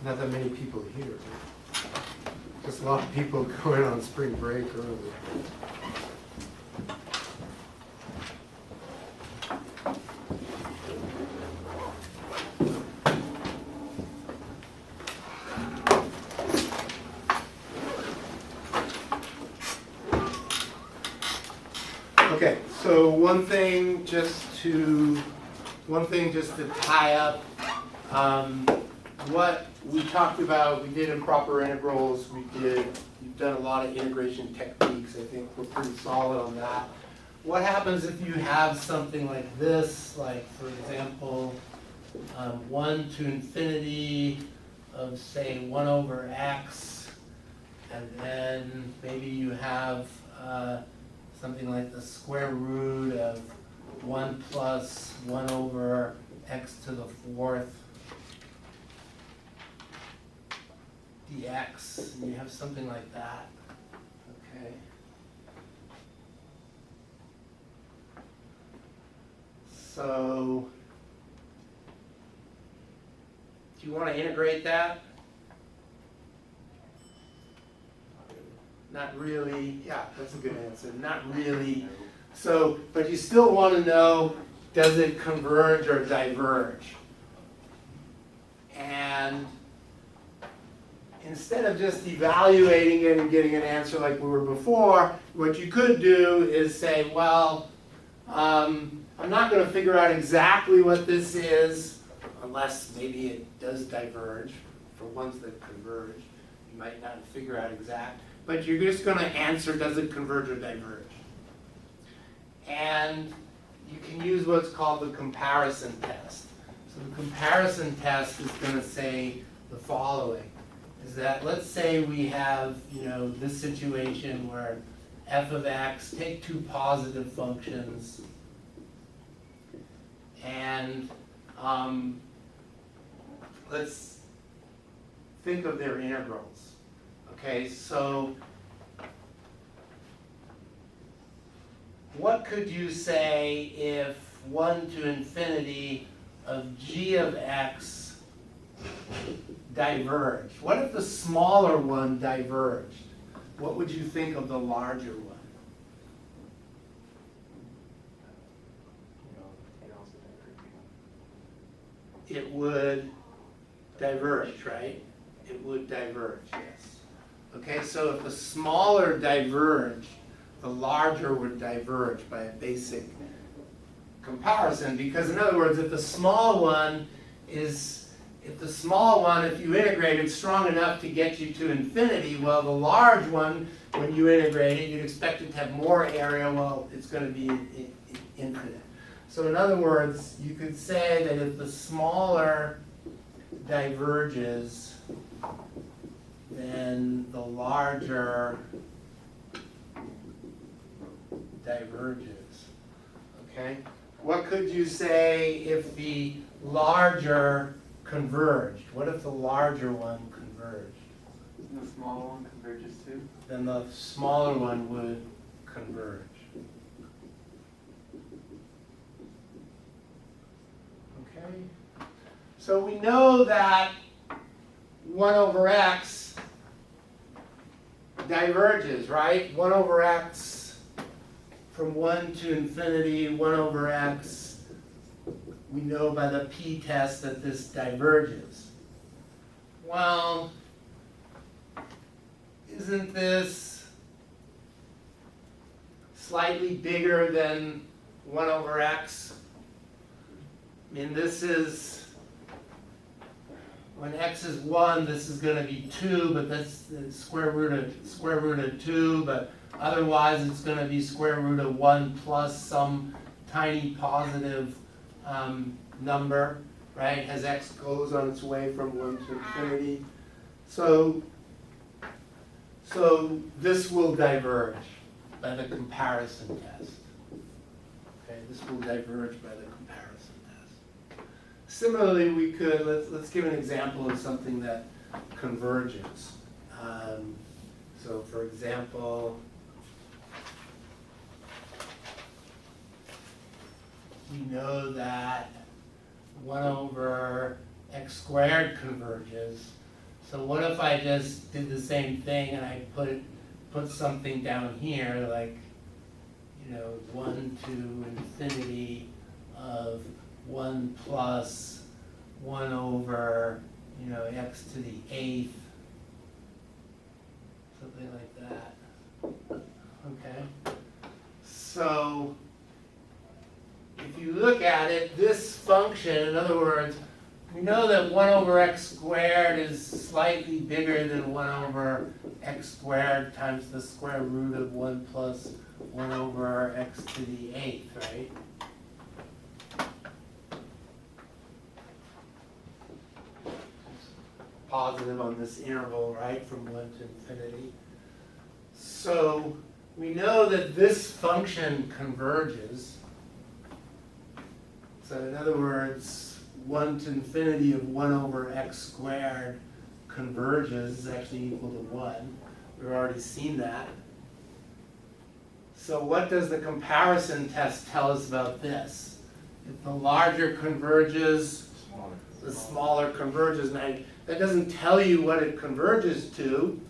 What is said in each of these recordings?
Not that many people here. Just a lot of people going on spring break early. Okay, so one thing just to tie up what we talked about. We did improper integrals. You've done a lot of integration techniques. I think we're pretty solid on that. What happens if you have something like this, like for example, 1 to infinity of say 1 over x, and then maybe you have something like the square root of 1 plus 1 over x to the 4th dx, and you have something like that, okay? So, do you want to integrate that? Not really. Yeah, that's a good answer. Not really. So, but you still want to know, does it converge or diverge? And instead of just evaluating it and getting an answer like we were before, what you could do is say, well, I'm not going to figure out exactly what this is, unless maybe it does diverge. For ones that converge, you might not figure out exact. But you're just going to answer, does it converge or diverge? And you can use what's called the comparison test. So the comparison test is going to say the following, is that let's say we have, this situation where f of x, take two positive functions, and let's think of their integrals. Okay, so what could you say if 1 to infinity of g of x diverged? What if the smaller one diverged? What would you think of the larger one? It would diverge, right? It would diverge, yes. Okay, so if the smaller diverged, the larger would diverge by a basic comparison. Because in other words, if the small one, if you integrate it strong enough to get you to infinity, well, the large one, when you integrate it, you'd expect it to have more area. Well, it's going to be infinite. So in other words, you could say that if the smaller diverges, then the larger diverges. Okay? What could you say if the larger converged? What if the larger one converged? And the smaller one converges too? Then the smaller one would converge. Okay? So we know that 1 over x diverges, right? 1 over x from 1 to infinity, 1 over x. We know by the p-test that this diverges. Well, isn't this slightly bigger than 1 over x? I mean, this is, when x is 1, this is going to be 2, but that's the square root of 2, but otherwise it's going to be square root of 1 plus some tiny positive number, right, as x goes on its way from 1 to infinity. So this will diverge by the comparison test. Okay, this will diverge by the comparison test. Similarly, we could, let's give an example of something that converges. So for example, we know that 1 over x squared converges. So what if I just did the same thing and I put something down here like, 1 to infinity of 1 plus 1 over, x to the 8th, something like that. Okay? So if you look at it, this function, in other words, we know that 1 over x squared is slightly bigger than 1 over x squared times the square root of 1 plus 1 over x to the 8th, right? Positive on this interval, right, from 1 to infinity. So we know that this function converges. So in other words, 1 to infinity of 1 over x squared converges is actually equal to 1. We've already seen that. So what does the comparison test tell us about this? If the larger converges, the smaller converges. Now, that doesn't tell you what it converges to,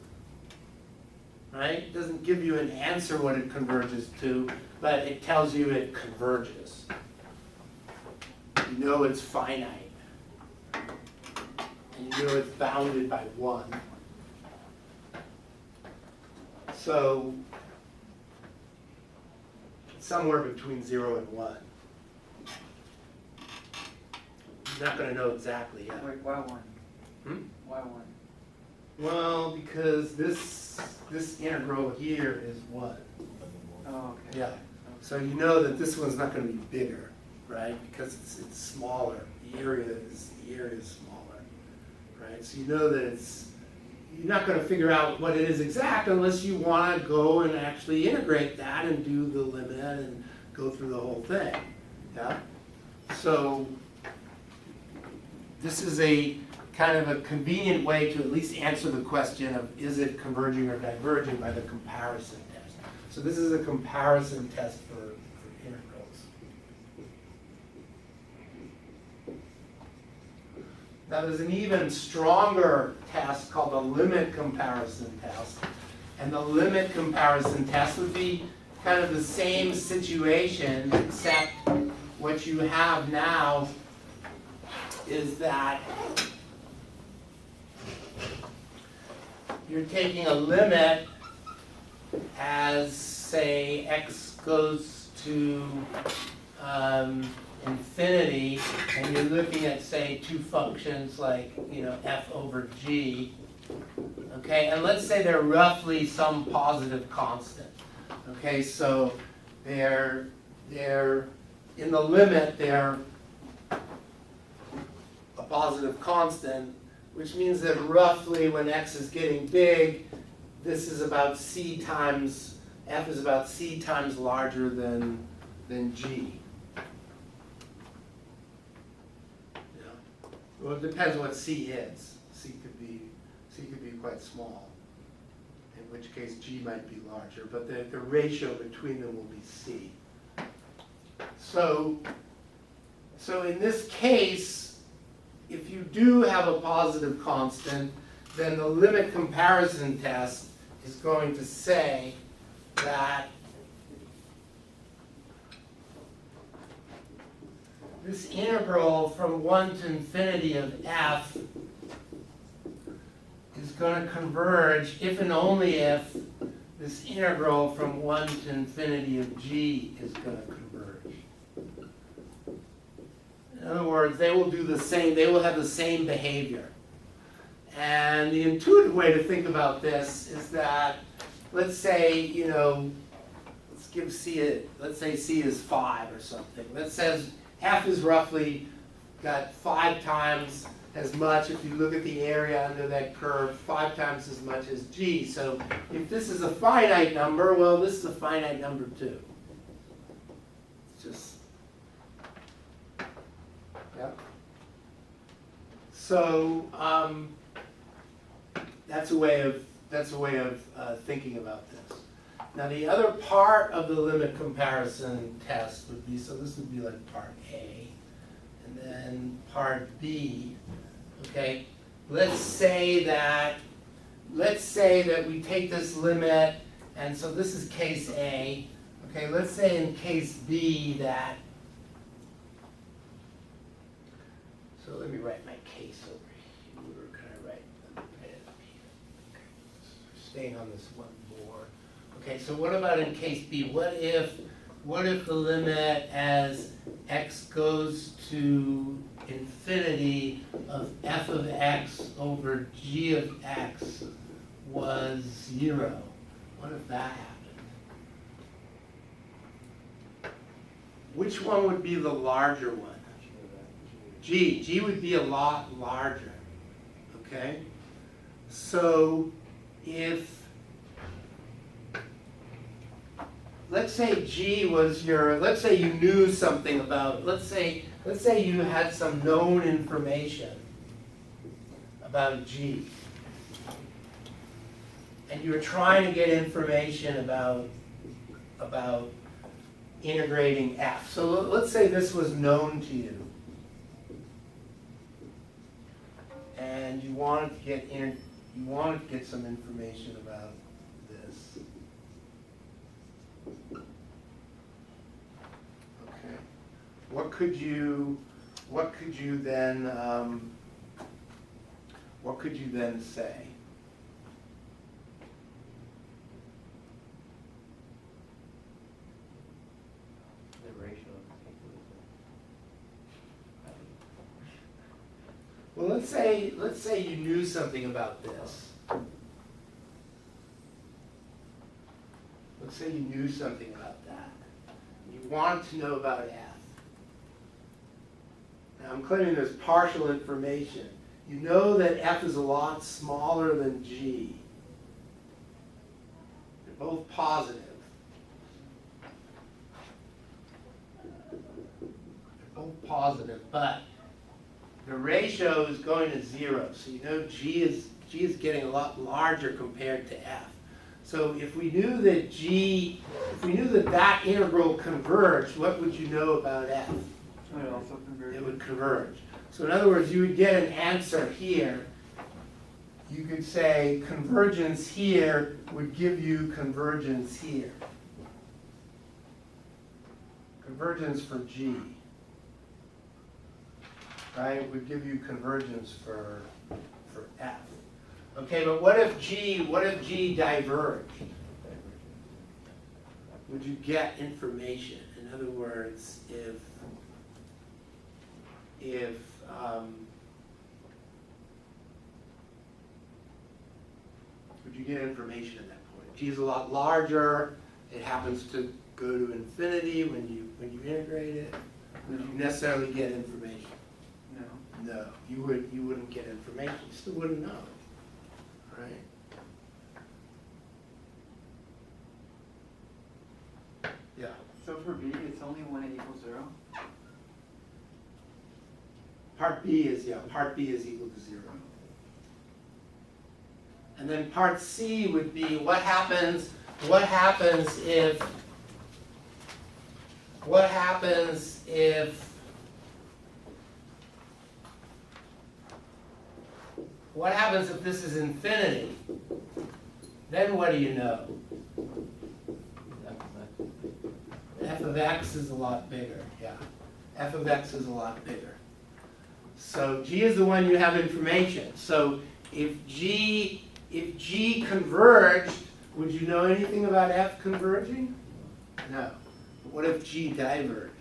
right? It doesn't give you an answer what it converges to, but it tells you it converges. You know it's finite. And you know it's bounded by 1. So, somewhere between 0 and 1. You're not going to know exactly yet. Wait, why 1? Why 1? Well, because this integral here is 1. Oh, okay. Yeah. So you know that this one's not going to be bigger, right? Because it's smaller. The area is smaller, right? So you know that you're not going to figure out what it is exact unless you want to go and actually integrate that and do the limit and go through the whole thing. Yeah. So this is a kind of a convenient way to at least answer the question of is it converging or diverging by the comparison test. So this is a comparison test for integrals. Now there's an even stronger test called the limit comparison test. And the limit comparison test would be kind of the same situation, except what you have now is that you're taking a limit as, say, x goes to infinity, and you're looking at, say, two functions like, f over g, okay? And let's say they're roughly some positive constant, okay? So they're in the limit, they're a positive constant, which means that roughly when x is getting big, this is about c times, f is about c times larger than g. Well, it depends what c is. C could be quite small, in which case g might be larger, but the ratio between them will be c. So in this case, if you do have a positive constant, then the limit comparison test is going to say that this integral from 1 to infinity of f is going to converge if and only if this integral from 1 to infinity of g is going to converge. In other words, they will do the same, they will have the same behavior. And the intuitive way to think about this is that, let's say, let's give let's say c is 5 or something. That says f is roughly got 5 times as much, if you look at the area under that curve, 5 times as much as g. So if this is a finite number, well, this is a finite number too. It's just, yeah. So that's a way of thinking about this. Now the other part of the limit comparison test would be, so this would be like part A, and then part B. Okay, let's say that we take this limit, and so this is case A. Okay, let's say in case B that, so let me write my case over here. Can I write it up here? Okay. Staying on this one board. Okay, so what about in case B? What if the limit as x goes to infinity of f of x over g of x was 0? What if that happened? Which one would be the larger one? G. G would be a lot larger. Okay? So if, let's say G was your, let's say you knew something about, let's say you had some known information about G. And you were trying to get information about integrating f. So let's say this was known to you. And you wanted to get some information about this. Okay. What could you then say? Well, let's say you knew something about this. Let's say you knew something about that. You wanted to know about f. Now I'm claiming there's partial information. You know that f is a lot smaller than g. They're both positive. They're both positive, but the ratio is going to 0, so you know g is getting a lot larger compared to f. So if we knew that that integral converged, what would you know about f? It would also converge. It would converge. So in other words, you would get an answer here. You could say convergence here would give you convergence here. Convergence for g. Right, would give you convergence for f. Okay, but what if g diverged? Would you get information? In other words, would you get information at that point? G is a lot larger. It happens to go to infinity when you integrate it. Would you necessarily get information? No, you wouldn't get information. You still wouldn't know, right? Yeah. So for B, it's only when it equals 0? Part B is equal to 0. And then part C would be what happens if this is infinity? Then what do you know? F of x is a lot bigger, yeah. F of x is a lot bigger. So G is the one you have information. So if G converged, would you know anything about F converging? No. But what if G diverged?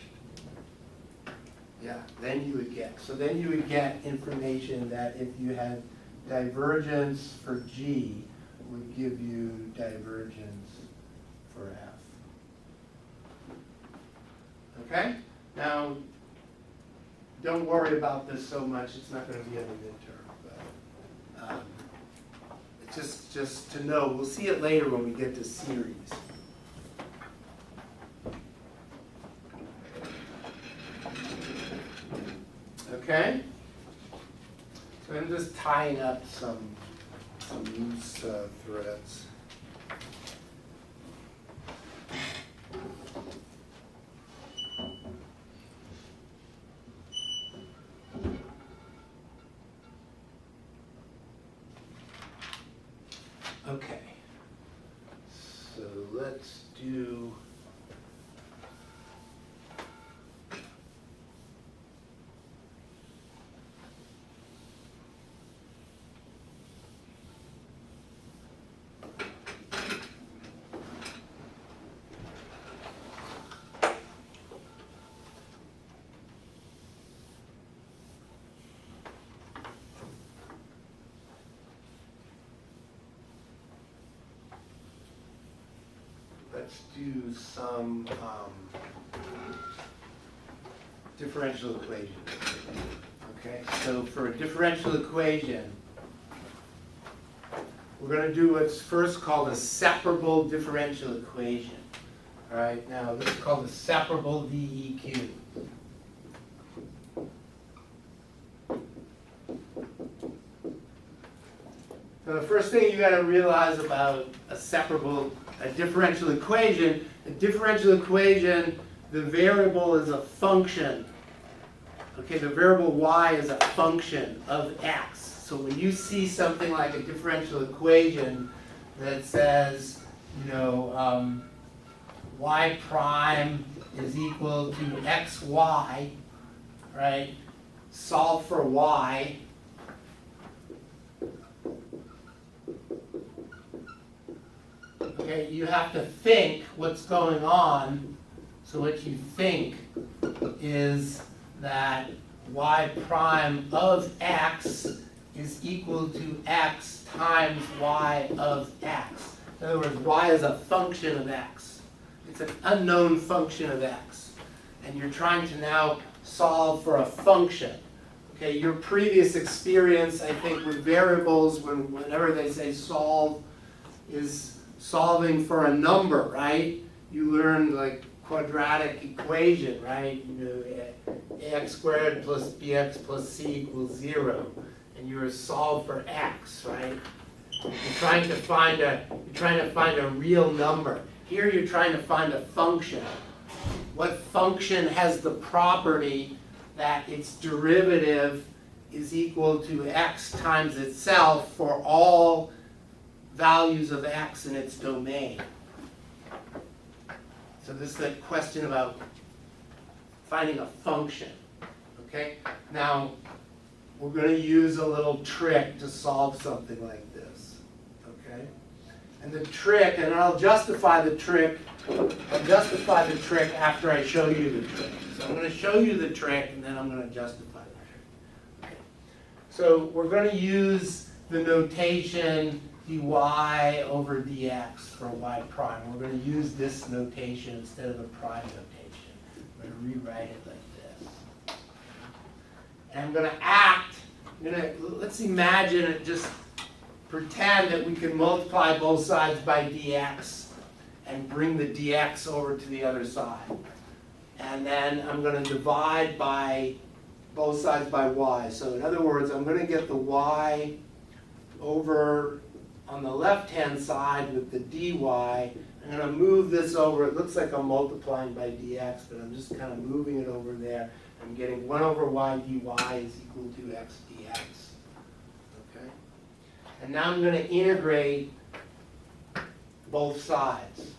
Yeah, then you would get information that if you had divergence for G would give you divergence for F. Okay? Now, don't worry about this so much. It's not going to be in the midterm. But, it's just to know. We'll see it later when we get to series. Okay? So I'm just tying up some loose threads. Okay. So let's do. Let's do some differential equations. Okay, so for a differential equation, we're going to do what's first called a separable differential equation. All right, now this is called a separable DEQ. So the first thing you got to realize about a differential equation, the variable is a function. Okay, the variable y is a function of x. So when you see something like a differential equation that says, you know, y prime is equal to xy, right? Solve for y. Okay, you have to think what's going on. So what you think is that y prime of x is equal to x times y of x. In other words, y is a function of x. It's an unknown function of x. And you're trying to now solve for a function. Okay, your previous experience, I think, with variables, whenever they say solve, is solving for a number, right? You learned like quadratic equation, right? You know, ax squared plus bx plus c equals 0, and you were solve for x, right? You're trying to find a real number. Here you're trying to find a function. What function has the property that its derivative is equal to x times itself for all values of x in its domain? So this is the question about finding a function. Okay? Now, we're going to use a little trick to solve something like this. Okay? And the trick, and I'll justify the trick after I show you the trick. So I'm going to show you the trick, and then I'm going to justify the trick. Okay. So we're going to use the notation dy over dx for y prime. We're going to use this notation instead of the prime notation. I'm going to rewrite it like this. And I'm going to let's imagine it, just pretend that we can multiply both sides by dx and bring the dx over to the other side. And then I'm going to divide by both sides by y. So in other words, I'm going to get the y over on the left-hand side with the dy. I'm going to move this over. It looks like I'm multiplying by dx, but I'm just kind of moving it over there. I'm getting 1 over y dy is equal to x dx. Okay? And now I'm going to integrate both sides.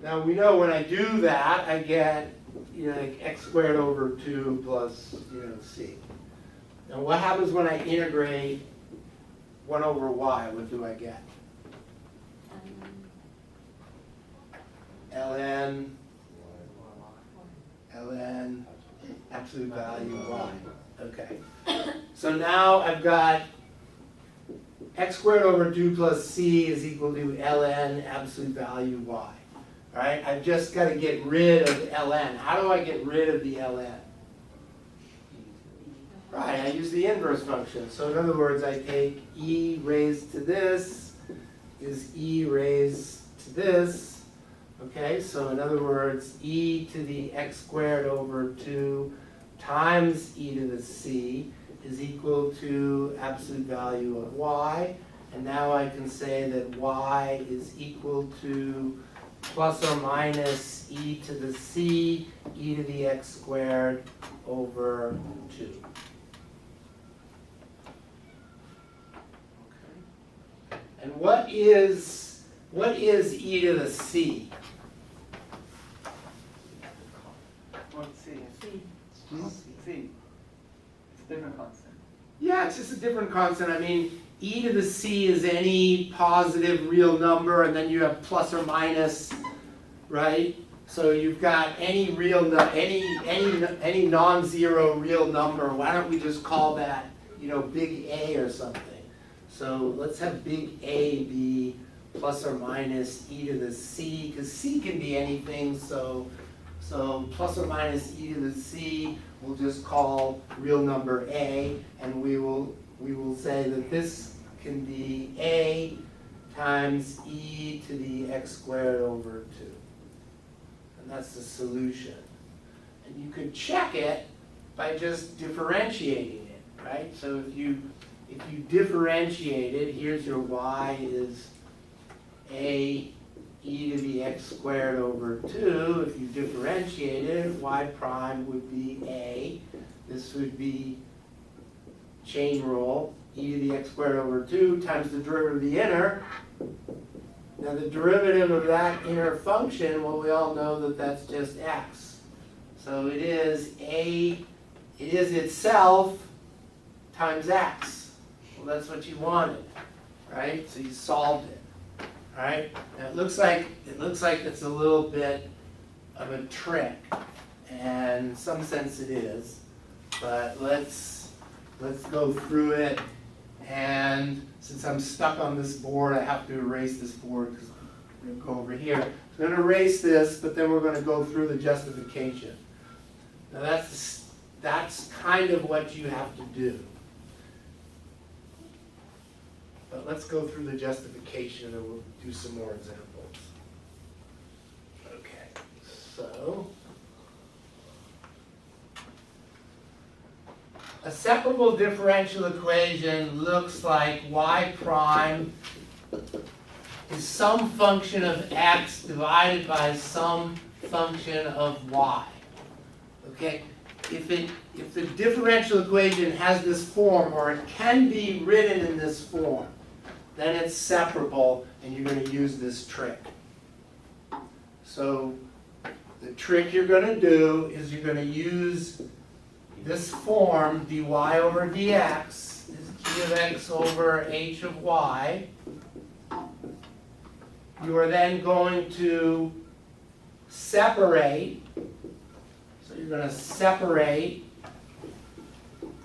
Now we know when I do that, I get, like x squared over 2 plus, c. Now what happens when I integrate 1 over y? What do I get? ln absolute value y. Okay. So now I've got x squared over 2 plus c is equal to ln absolute value y. All right, I've just got to get rid of ln. How do I get rid of the ln? Right, I use the inverse function. So in other words, I take e raised to this is e raised to this. Okay, so in other words, e to the x squared over 2 times e to the c is equal to absolute value of y. And now I can say that y is equal to plus or minus e to the c, e to the x squared over 2. Okay. And what is e to the c? What's C? Hmm? C. It's a different constant. Yeah, it's just a different constant. I mean, e to the c is any positive real number, and then you have plus or minus, right? So you've got any real any non-zero real number. Why don't we just call that, big A or something? So let's have big A be plus or minus e to the c, because c can be anything. So plus or minus e to the c, we'll just call real number A, and we will say that this can be A times e to the x squared over 2. And that's the solution. And you could check it by just differentiating it, right? So if you differentiate it, here's your y is A e to the x squared over 2. If you differentiate it, y prime would be A. This would be chain rule, e to the x squared over 2 times the derivative of the inner. Now the derivative of that inner function, well, we all know that that's just x. So it is itself times x. Well, that's what you wanted, right? So you solved it. All right. Now it looks like it's a little bit of a trick, and in some sense it is. But let's go through it. And since I'm stuck on this board, I have to erase this board because I'm going to go over here. I'm going to erase this, but then we're going to go through the justification. Now that's kind of what you have to do. But let's go through the justification and we'll do some more examples. Okay, so a separable differential equation looks like y prime is some function of x divided by some function of y. Okay, if the differential equation has this form, or it can be written in this form, then it's separable, and you're going to use this trick. So the trick you're going to do is you're going to use this form, dy over dx is g of x over h of y. You are then going to separate. So you're going to separate.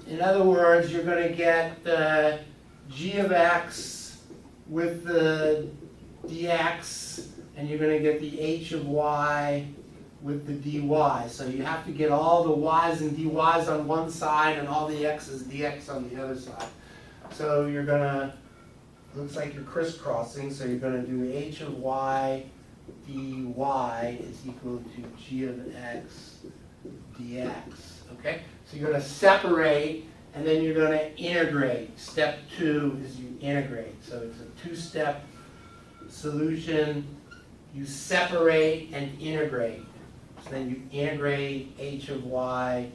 In other words, you're going to get the g of x with the dx, and you're going to get the h of y with the dy. So you have to get all the y's and dy's on one side and all the x's, dx on the other side. So you're going to, looks like you're crisscrossing, so you're going to do h of y dy is equal to g of x dx. Okay? So you're going to separate, and then you're going to integrate. Step 2 is you integrate. So it's a two-step solution. You separate and integrate. So then you integrate h of y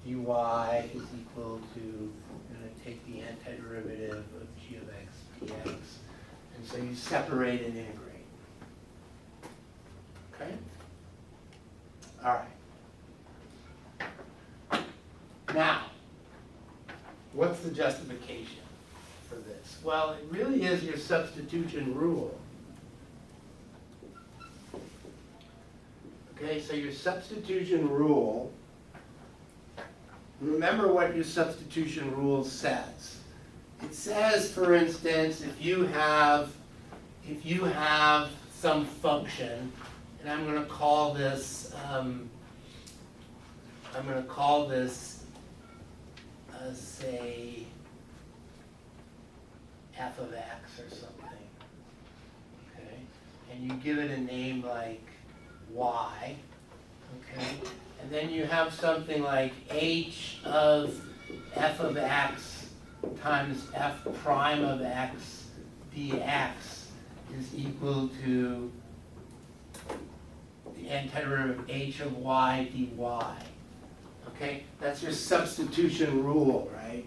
dy is equal to, you're going to take the antiderivative of g of x dx. And so you separate and integrate. Okay? All right. Now, what's the justification for this? Well, it really is your substitution rule. Okay, so your substitution rule, remember what your substitution rule says. It says, for instance, if you have some function, and I'm going to call this say f of x or something, okay? And you give it a name like y, okay? And then you have something like h of f of x times f prime of x dx is equal to antiderivative of h of y dy. Okay, that's your substitution rule, right?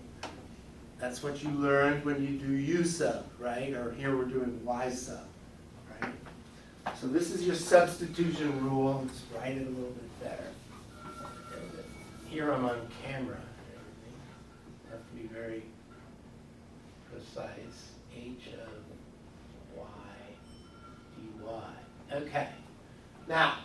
That's what you learned when you do u sub, right? Or here we're doing y sub, right? So this is your substitution rule. Let's write it a little bit better. Here I'm on camera. I have to be very precise. H of y dy. Okay. Now,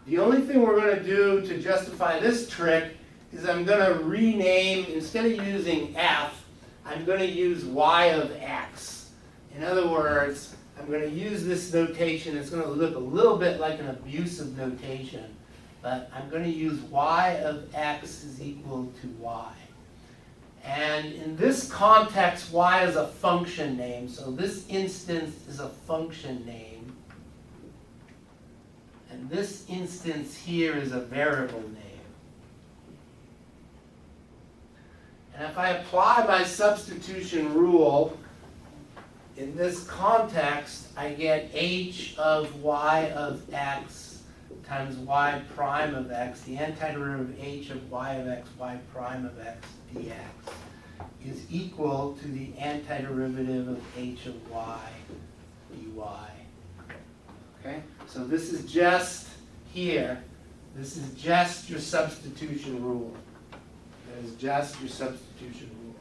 the only thing we're going to do to justify this trick is I'm going to rename, instead of using f, I'm going to use y of x. In other words, I'm going to use this notation. It's going to look a little bit like an abusive notation, but I'm going to use y of x is equal to y. And in this context, y is a function name, so this instance is a function name. And this instance here is a variable name. And if I apply my substitution rule, in this context, I get h of y of x times y prime of x, the antiderivative of h of y of x, y prime of x dx, is equal to the antiderivative of h of y dy. Okay? So this is just here, this is just your substitution rule. That is just your substitution rule.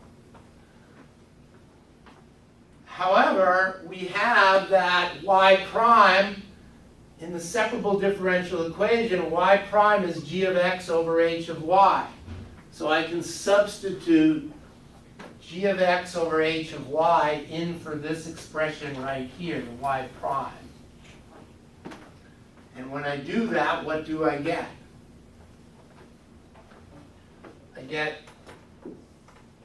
However, we have that y prime in the separable differential equation. Y prime is g of x over h of y. So I can substitute g of x over h of y in for this expression right here, the y prime. And when I do that, what do I get? I get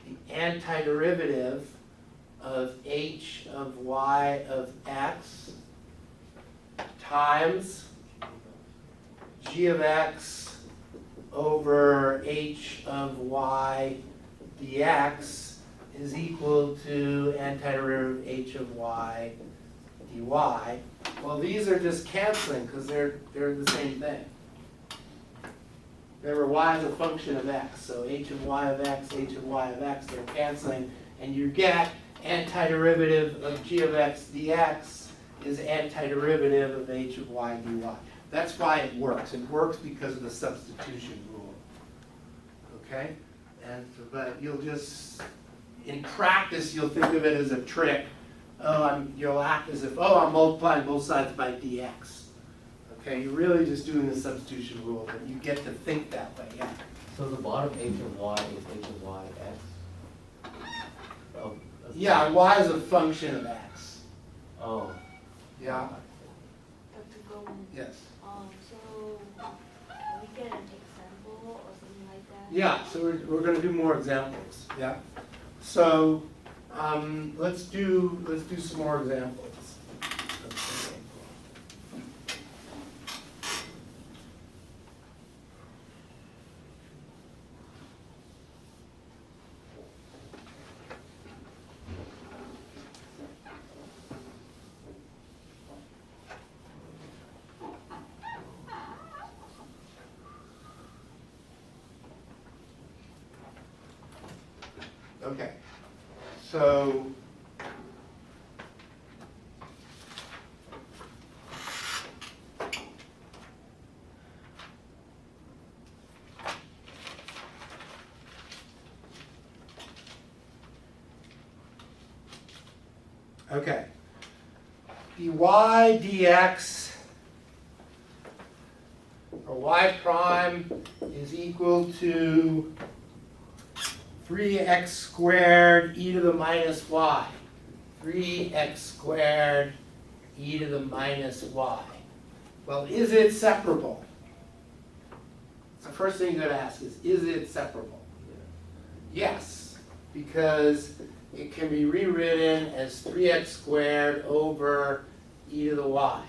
the antiderivative of h of y of x times g of x over h of y dx is equal to antiderivative of h of y dy. Well, these are just canceling because they're the same thing. Remember, y is a function of x, so h of y of x, h of y of x, they're canceling, and you get antiderivative of g of x dx is antiderivative of h of y dy. That's why it works. It works because of the substitution rule. Okay? But you'll just, in practice, you'll think of it as a trick. You'll act as if, I'm multiplying both sides by dx. Okay, you're really just doing the substitution rule, but you get to think that way, yeah. So the bottom h of y is h of y x? Oh, Yeah, y is a function of x. Oh. Yeah, Dr. Goldman, yes. so can we get an example or something like that? Yeah, so we're going to do more examples, yeah. So let's do some more examples. Okay, so okay, dy dx or y prime is equal to 3x squared e to the minus y. 3x squared e to the minus y. Well, is it separable? The first thing you're going to ask is it separable? Yes, because it can be rewritten as 3x squared over e to the y.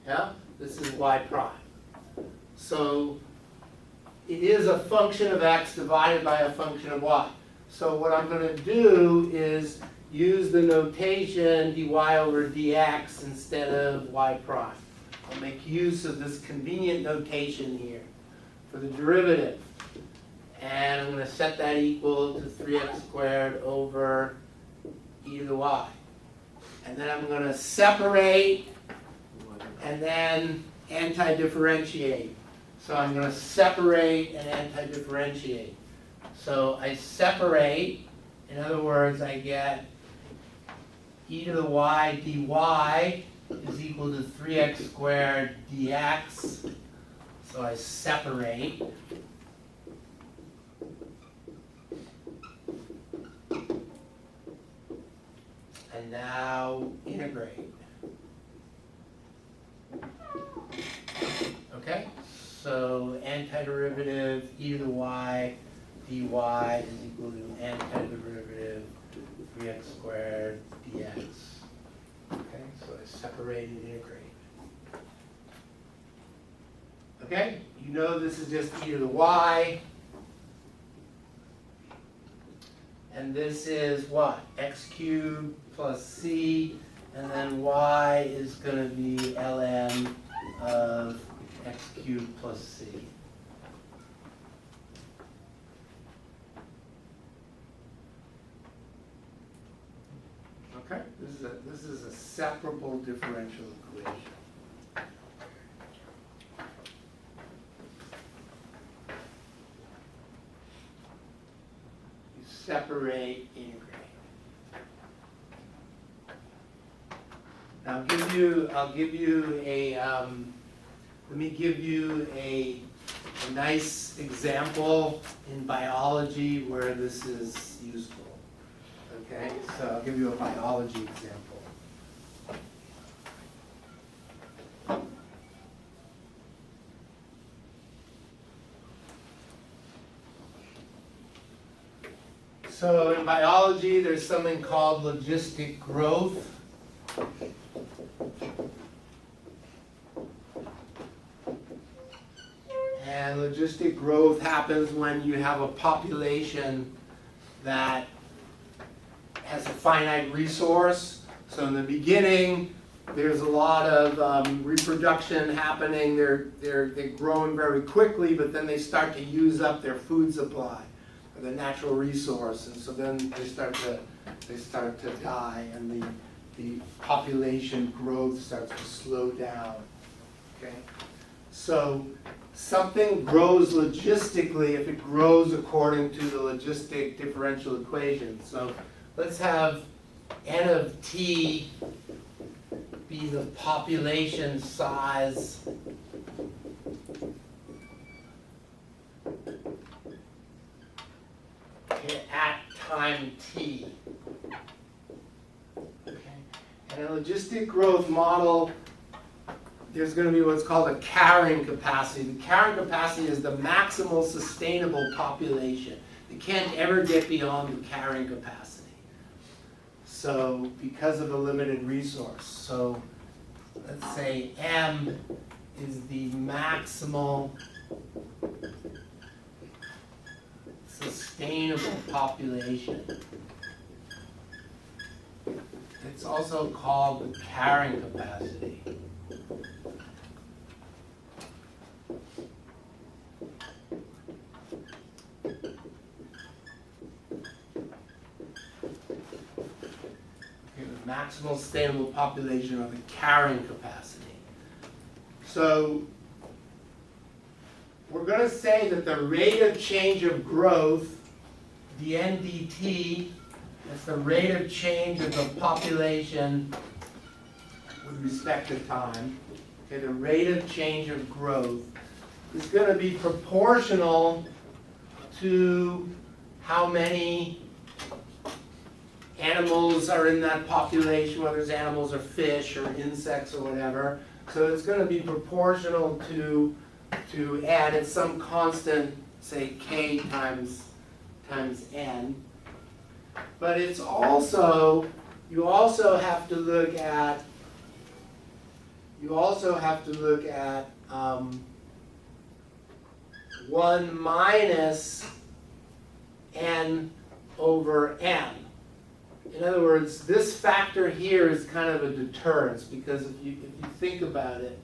Yeah? This is y prime. So it is a function of x divided by a function of y. So what I'm going to do is use the notation dy over dx instead of y prime. I'll make use of this convenient notation here for the derivative. And I'm going to set that equal to 3x squared over e to the y. And then I'm going to separate and then anti-differentiate. So I'm going to separate and anti-differentiate. So I separate, in other words, I get e to the y dy is equal to 3x squared dx. So I separate. And now integrate. Okay? So antiderivative e to the y dy is equal to antiderivative 3x squared dx. Okay, so I separate and integrate. Okay, you know this is just e to the y. And this is what? X cubed plus c, and then y is going to be ln of x cubed plus c. Okay, this is a separable differential equation. You separate, integrate. Now I'll give you a let me give you a nice example in biology where this is useful. Okay, so I'll give you a biology example. So in biology, there's something called logistic growth. And logistic growth happens when you have a population that has a finite resource. So in the beginning, there's a lot of reproduction happening. They're growing very quickly, but then they start to use up their food supply, or the natural resource, and so then they start to die, and the population growth starts to slow down. Okay, so something grows logistically if it grows according to the logistic differential equation. So let's have n of t be the population size at time t. Okay. And a logistic growth model, there's going to be what's called a carrying capacity. The carrying capacity is the maximal sustainable population. It can't ever get beyond the carrying capacity. So because of a limited resource. So let's say M is the maximal sustainable population. It's also called the carrying capacity. Maximal sustainable population, or the carrying capacity. So we're going to say that the rate of change of growth, dn dt, is the rate of change of the population with respect to time. Okay, the rate of change of growth is going to be proportional to how many animals are in that population, whether it's animals or fish or insects or whatever. So it's going to be proportional to n at some constant, say k times n. But it's also, you also have to look at 1 minus n over n. In other words, this factor here is kind of a deterrence, because if you think about it,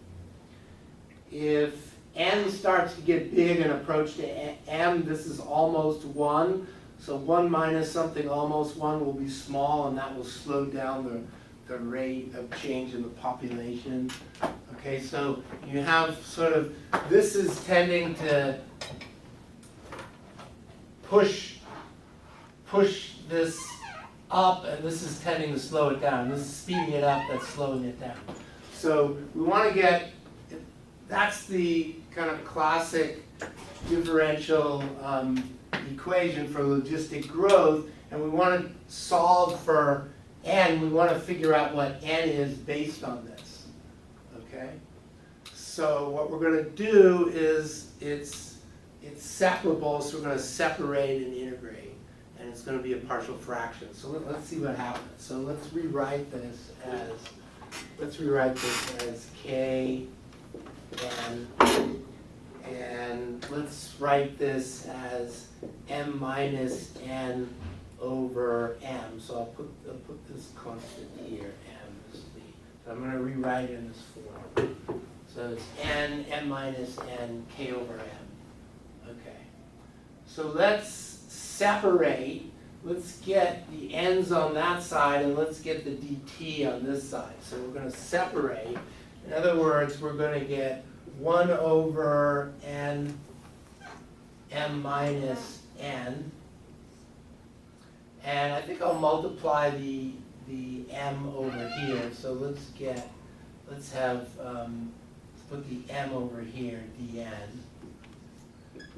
if n starts to get big and approach to m, this is almost 1. So 1 minus something almost 1 will be small, and that will slow down the rate of change in the population. Okay, so you have sort of, this is tending to push this up, and this is tending to slow it down. This is speeding it up, that's slowing it down. So we want to get, that's the kind of classic differential equation for logistic growth, and we want to solve for n. We want to figure out what n is based on this. Okay? So what we're going to do is it's separable, so we're going to separate and integrate, and it's going to be a partial fraction. So let's see what happens. So let's rewrite this as k n, and let's write this as m minus n over m. So I'll put this constant here, m is the, so I'm going to rewrite it in this form. So it's n, m minus n, k over m. Okay. So let's separate. Let's get the n's on that side, and let's get the dt on this side. So we're going to separate. In other words, we're going to get 1 over n, m minus n. And I think I'll multiply the m over here. So let's put the m over here, dn.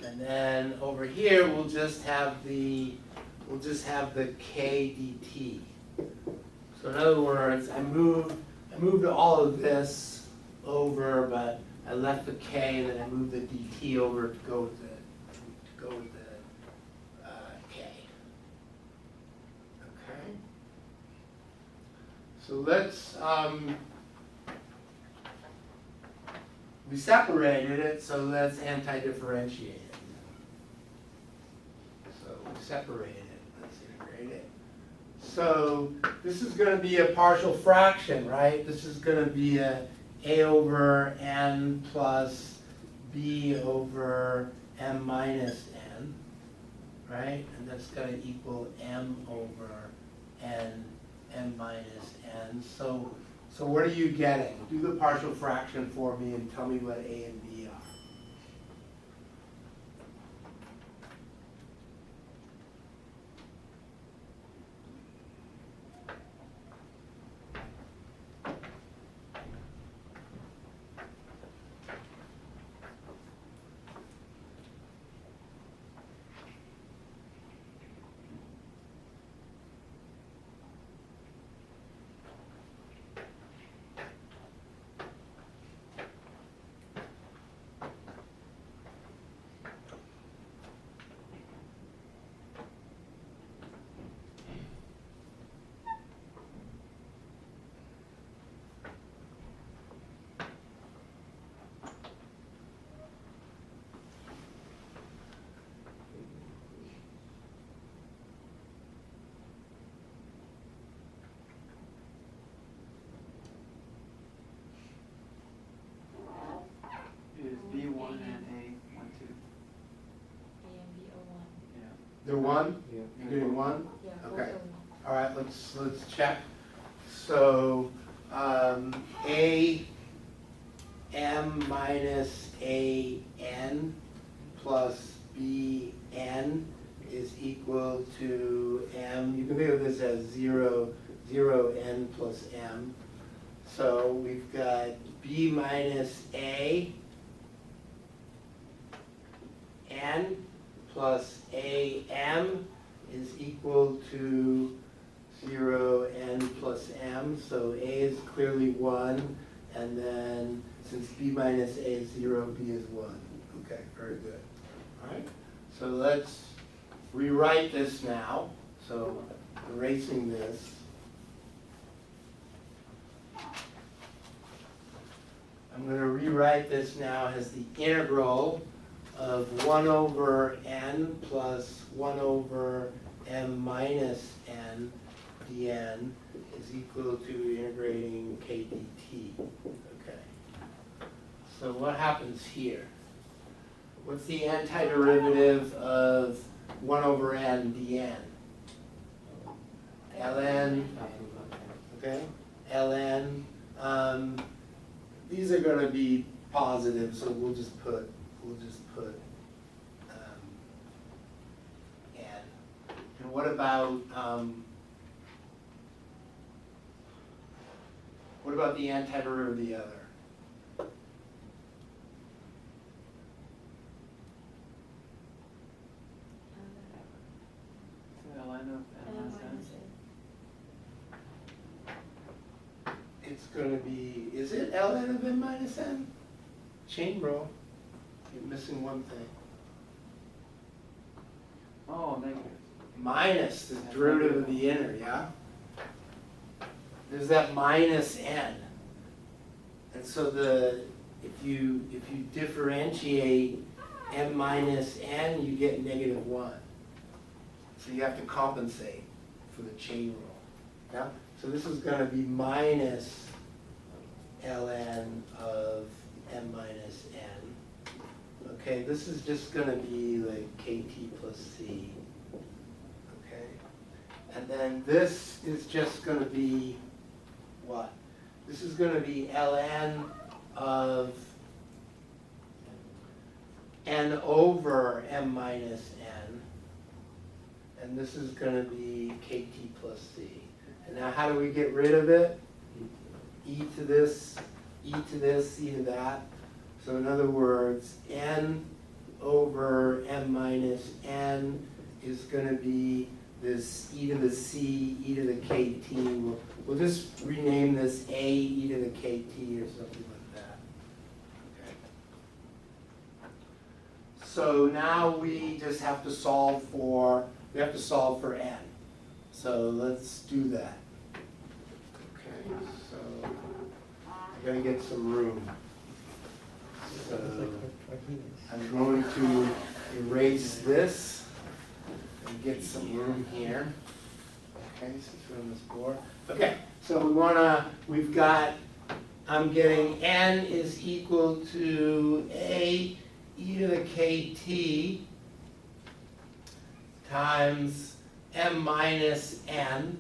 And then over here we'll just have the k dt. So in other words, I moved all of this over, but I left the k, and then I moved the dt over to go with the k. Okay. So let's we separated it, so let's anti-differentiate it. So we separated it. Let's integrate it. So this is going to be a partial fraction, right? This is going to be a over n plus b over m minus n, right? And that's going to equal m over n, m minus n. So what are you getting? Do the partial fraction for me and tell me what a and b are. Is B1 and A1, 2? A and B are 1. Yeah. They're 1? Yeah. You're doing 1? Yeah, both Okay. are 1. All right, let's check. So a m minus a n plus b n is equal to m. You can think of this as 0 n plus m. So we've got b minus a n plus a m is equal to 0 n plus m. So a is clearly 1, and then since b minus a is 0, b is 1. Okay, very good. All right, so let's rewrite this now. So erasing this. I'm going to rewrite this now as the integral of 1 over n plus 1 over m minus n dn is equal to integrating k dt. Okay. So what happens here? What's the antiderivative of 1 over n dn? ln, okay, ln, these are gonna be positive, so we'll just put n. And what about the antiderivative of the other? So ln of n minus n. It's gonna be, is it ln of n minus n? Chain rule. You're missing one thing. Oh, negative. Minus the derivative of the inner, yeah? There's that minus n. And so if you differentiate m minus n, you get -1. So you have to compensate for the chain rule. Yeah? So this is gonna be minus ln of m minus n. Okay, this is just gonna be like kt plus c. Okay? And then this is just gonna be what? This is gonna be ln of n over m minus n. And this is gonna be kt plus c. And now how do we get rid of it? E to this, e to this, e to that. So in other words, n over m minus n is going to be this e to the c, e to the kt. We'll just rename this a e to the kt or something like that. Okay. So now we just have to solve for, n. So let's do that. Okay, so I'm going to get some room. So I'm going to erase this and get some room here. Okay, since we're on this board. Okay, so we've got, I'm getting n is equal to a e to the kt times m minus n,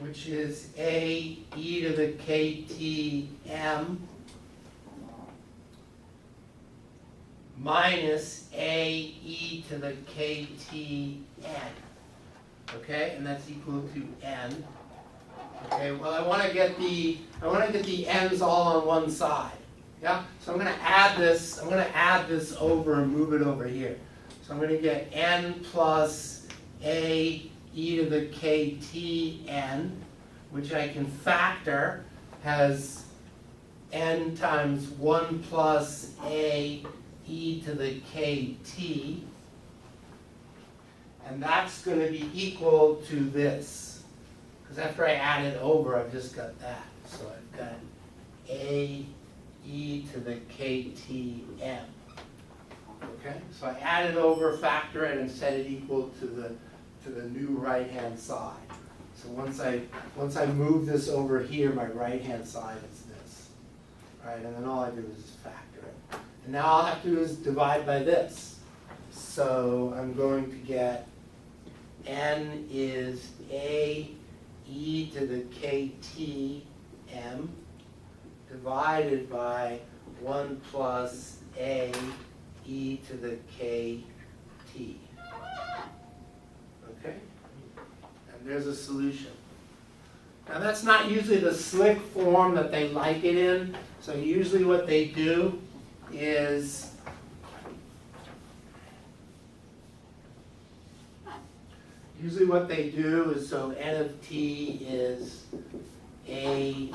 which is a e to the kt m minus a e to the kt n. Okay, and that's equal to n. Okay, well I want to get the n's all on one side. Yeah, so I'm going to add this over and move it over here. So I'm going to get n plus a e to the kt n, which I can factor, has n times 1 plus a e to the kt, and that's going to be equal to this. Because after I add it over, I've just got that. So I've got a e to the kt m. Okay, so I add it over, factor it, and set it equal to the new right-hand side. So once I move this over here, my right-hand side is this. All right, and then all I do is factor it. And now all I have to do is divide by this. So I'm going to get n is a e to the kt m divided by 1 plus a e to the kt. Okay? And there's a solution. Now that's not usually the slick form that they like it in. So usually what they do is so n of t is a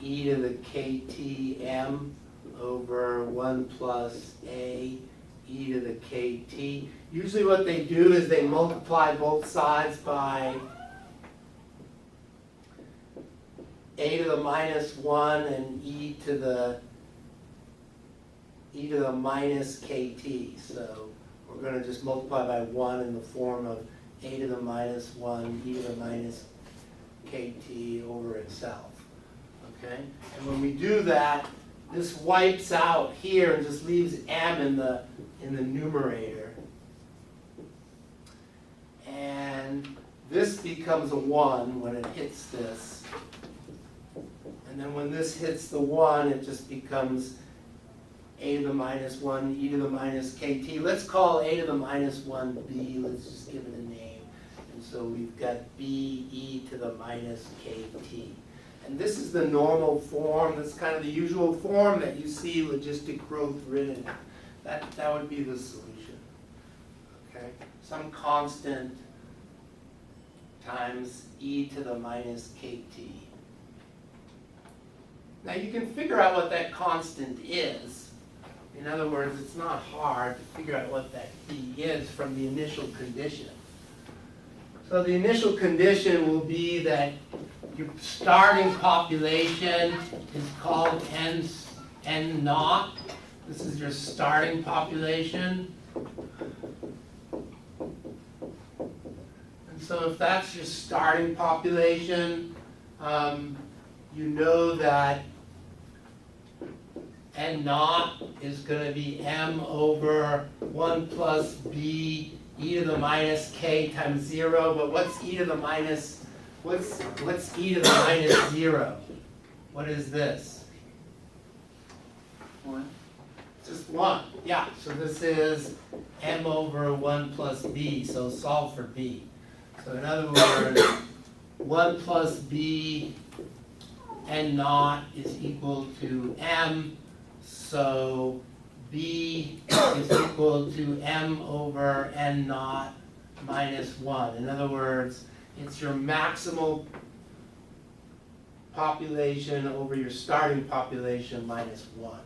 e to the kt m over 1 plus a e to the kt. Usually what they do is they multiply both sides by a to the minus 1 and e to the minus kt. So we're going to just multiply by 1 in the form of a to the minus 1 e to the minus kt over itself. Okay? And when we do that, this wipes out here and just leaves m in the numerator. And this becomes a 1 when it hits this. And then when this hits the 1, it just becomes a to the minus 1, e to the minus kt. Let's call a to the minus 1 b. Let's just give it a name. And so we've got b e to the minus kt. And this is the normal form. That's kind of the usual form that you see logistic growth written in. That would be the solution. Okay? Some constant times e to the minus kt. Now you can figure out what that constant is. In other words, it's not hard to figure out what that b is from the initial condition. So the initial condition will be that your starting population is called n naught. This is your starting population. And so if that's your starting population, you know that n naught is going to be m over 1 plus b e to the minus k times 0. But what's e to the minus, what's e to the minus 0? What is this? 1. Just 1. Yeah, so this is m over 1 plus b, so solve for b. So in other words, 1 plus b n naught is equal to m, so b is equal to m over n naught minus 1. In other words, it's your maximal population over your starting population minus 1.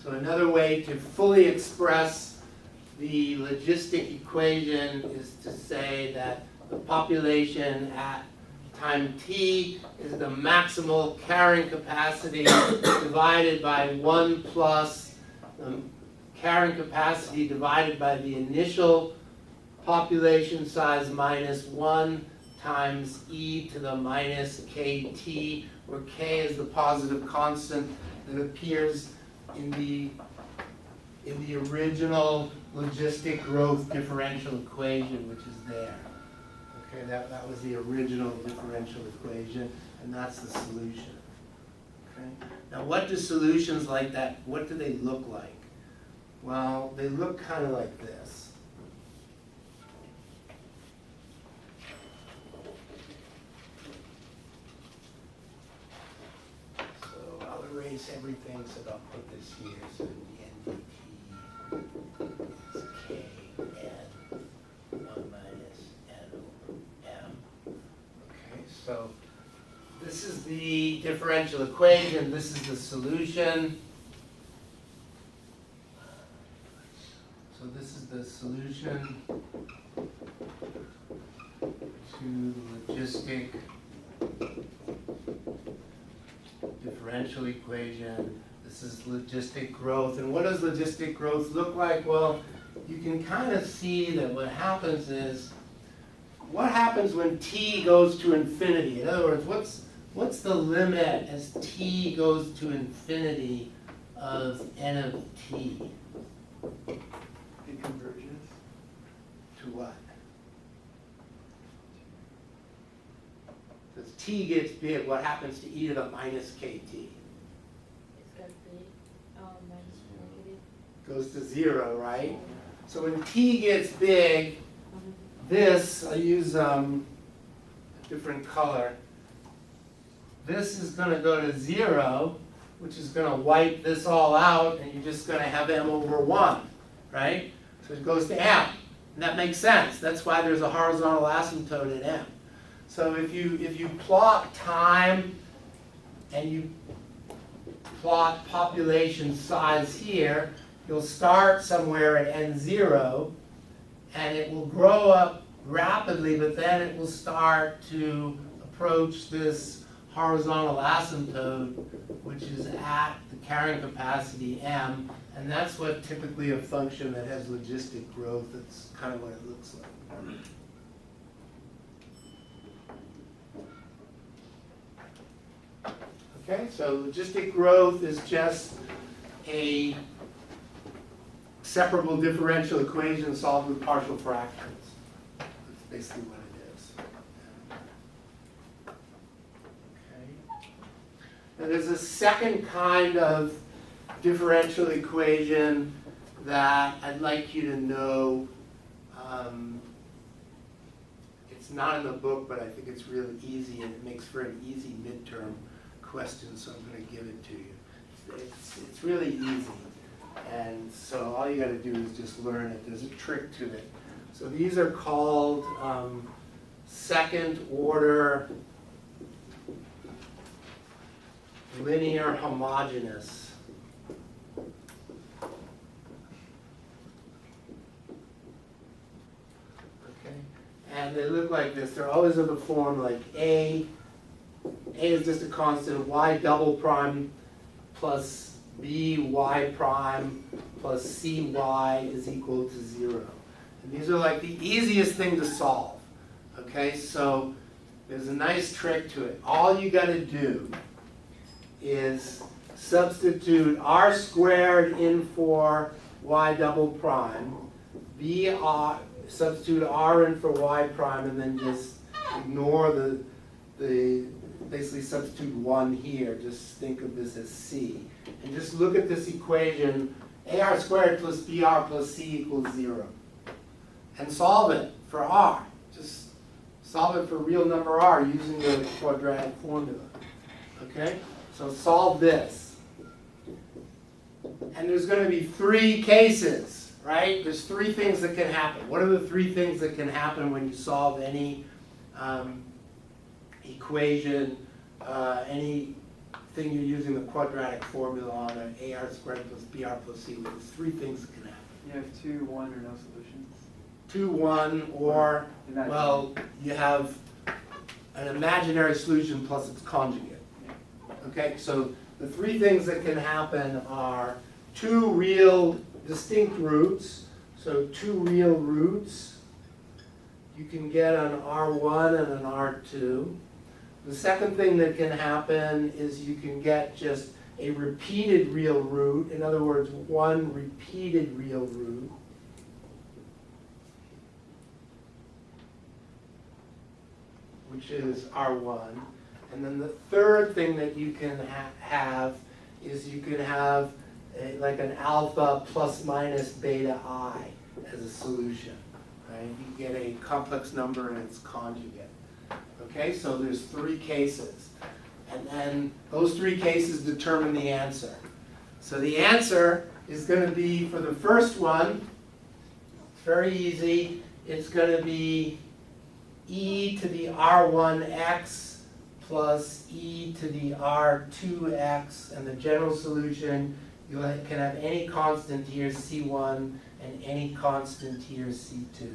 So another way to fully express the logistic equation is to say that the population at time t is the maximal carrying capacity divided by 1 plus the carrying capacity divided by the initial population size minus 1 times e to the minus kt, where k is the positive constant that appears in the original logistic growth differential equation, which is there. Okay, that was the original differential equation, and that's the solution. Okay? Now, what do solutions like that, what do they look like? Well, they look kind of like this. So I'll erase everything, so I'll put this here. So the NDT is K n 1 minus n over m. Okay, so this is the differential equation. This is the solution. So this is the solution to the logistic differential equation. This is logistic growth. And what does logistic growth look like? Well, you can kind of see that what happens is, what happens when t goes to infinity? In other words, what's the limit as t goes to infinity of n of t? It converges. To what? As t gets big, what happens to e to the minus kt? It's got big, minus negative. Goes to 0, right? So when t gets big, this, I'll use a different color. This is going to go to 0, which is going to wipe this all out, and you're just going to have m over 1, right? So it goes to m. And that makes sense. That's why there's a horizontal asymptote at m. So if you plot time and you plot population size here, you'll start somewhere at n0, and it will grow up rapidly, but then it will start to approach this horizontal asymptote, which is at the carrying capacity m, and that's what typically a function that has logistic growth, that's kind of what it looks like. Okay, so logistic growth is just a separable differential equation solved with partial fractions. That's basically what it is. Okay. Now there's a second kind of differential equation that I'd like you to know. It's not in the book, but I think it's really easy, and it makes for an easy midterm question, so I'm going to give it to you. It's really easy, and so all you got to do is just learn it. There's a trick to it. So these are called second order linear homogeneous. Okay, and they look like this. They're always of the form like A. A is just a constant. Y double prime plus B y prime plus CY is equal to 0. And these are like the easiest thing to solve. Okay, so there's a nice trick to it. All you got to do is substitute r squared in for y double prime, substitute r in for y prime, and then just ignore the basically substitute 1 here. Just think of this as c. And just look at this equation, ar squared plus br plus c equals 0. And solve it for r. Just solve it for real number r using the quadratic formula. Okay? So solve this. And there's going to be 3 cases, right? There's 3 things that can happen. What are the 3 things that can happen when you solve any equation, anything you're using the quadratic formula on, ar squared plus br plus c? There's 3 things that can happen. You have 2, 1, or no solutions. 2, 1, or, Imaginary. well, you have an imaginary solution plus its conjugate. Okay, so the 3 things that can happen are 2 real distinct roots. So 2 real roots you can get an R1 and an R2. The second thing that can happen is you can get just a repeated real root. In other words, 1 repeated real root. Which is R1. And then the third thing that you can have is you can have like an alpha plus minus beta I as a solution. Right? You get a complex number and its conjugate. Okay, so there's 3 cases. And then those 3 cases determine the answer. So the answer is going to be, for the first one, it's very easy. It's going to be e to the r1x plus e to the r2x, and the general solution, you can have any constant here, c1, and any constant here, c2.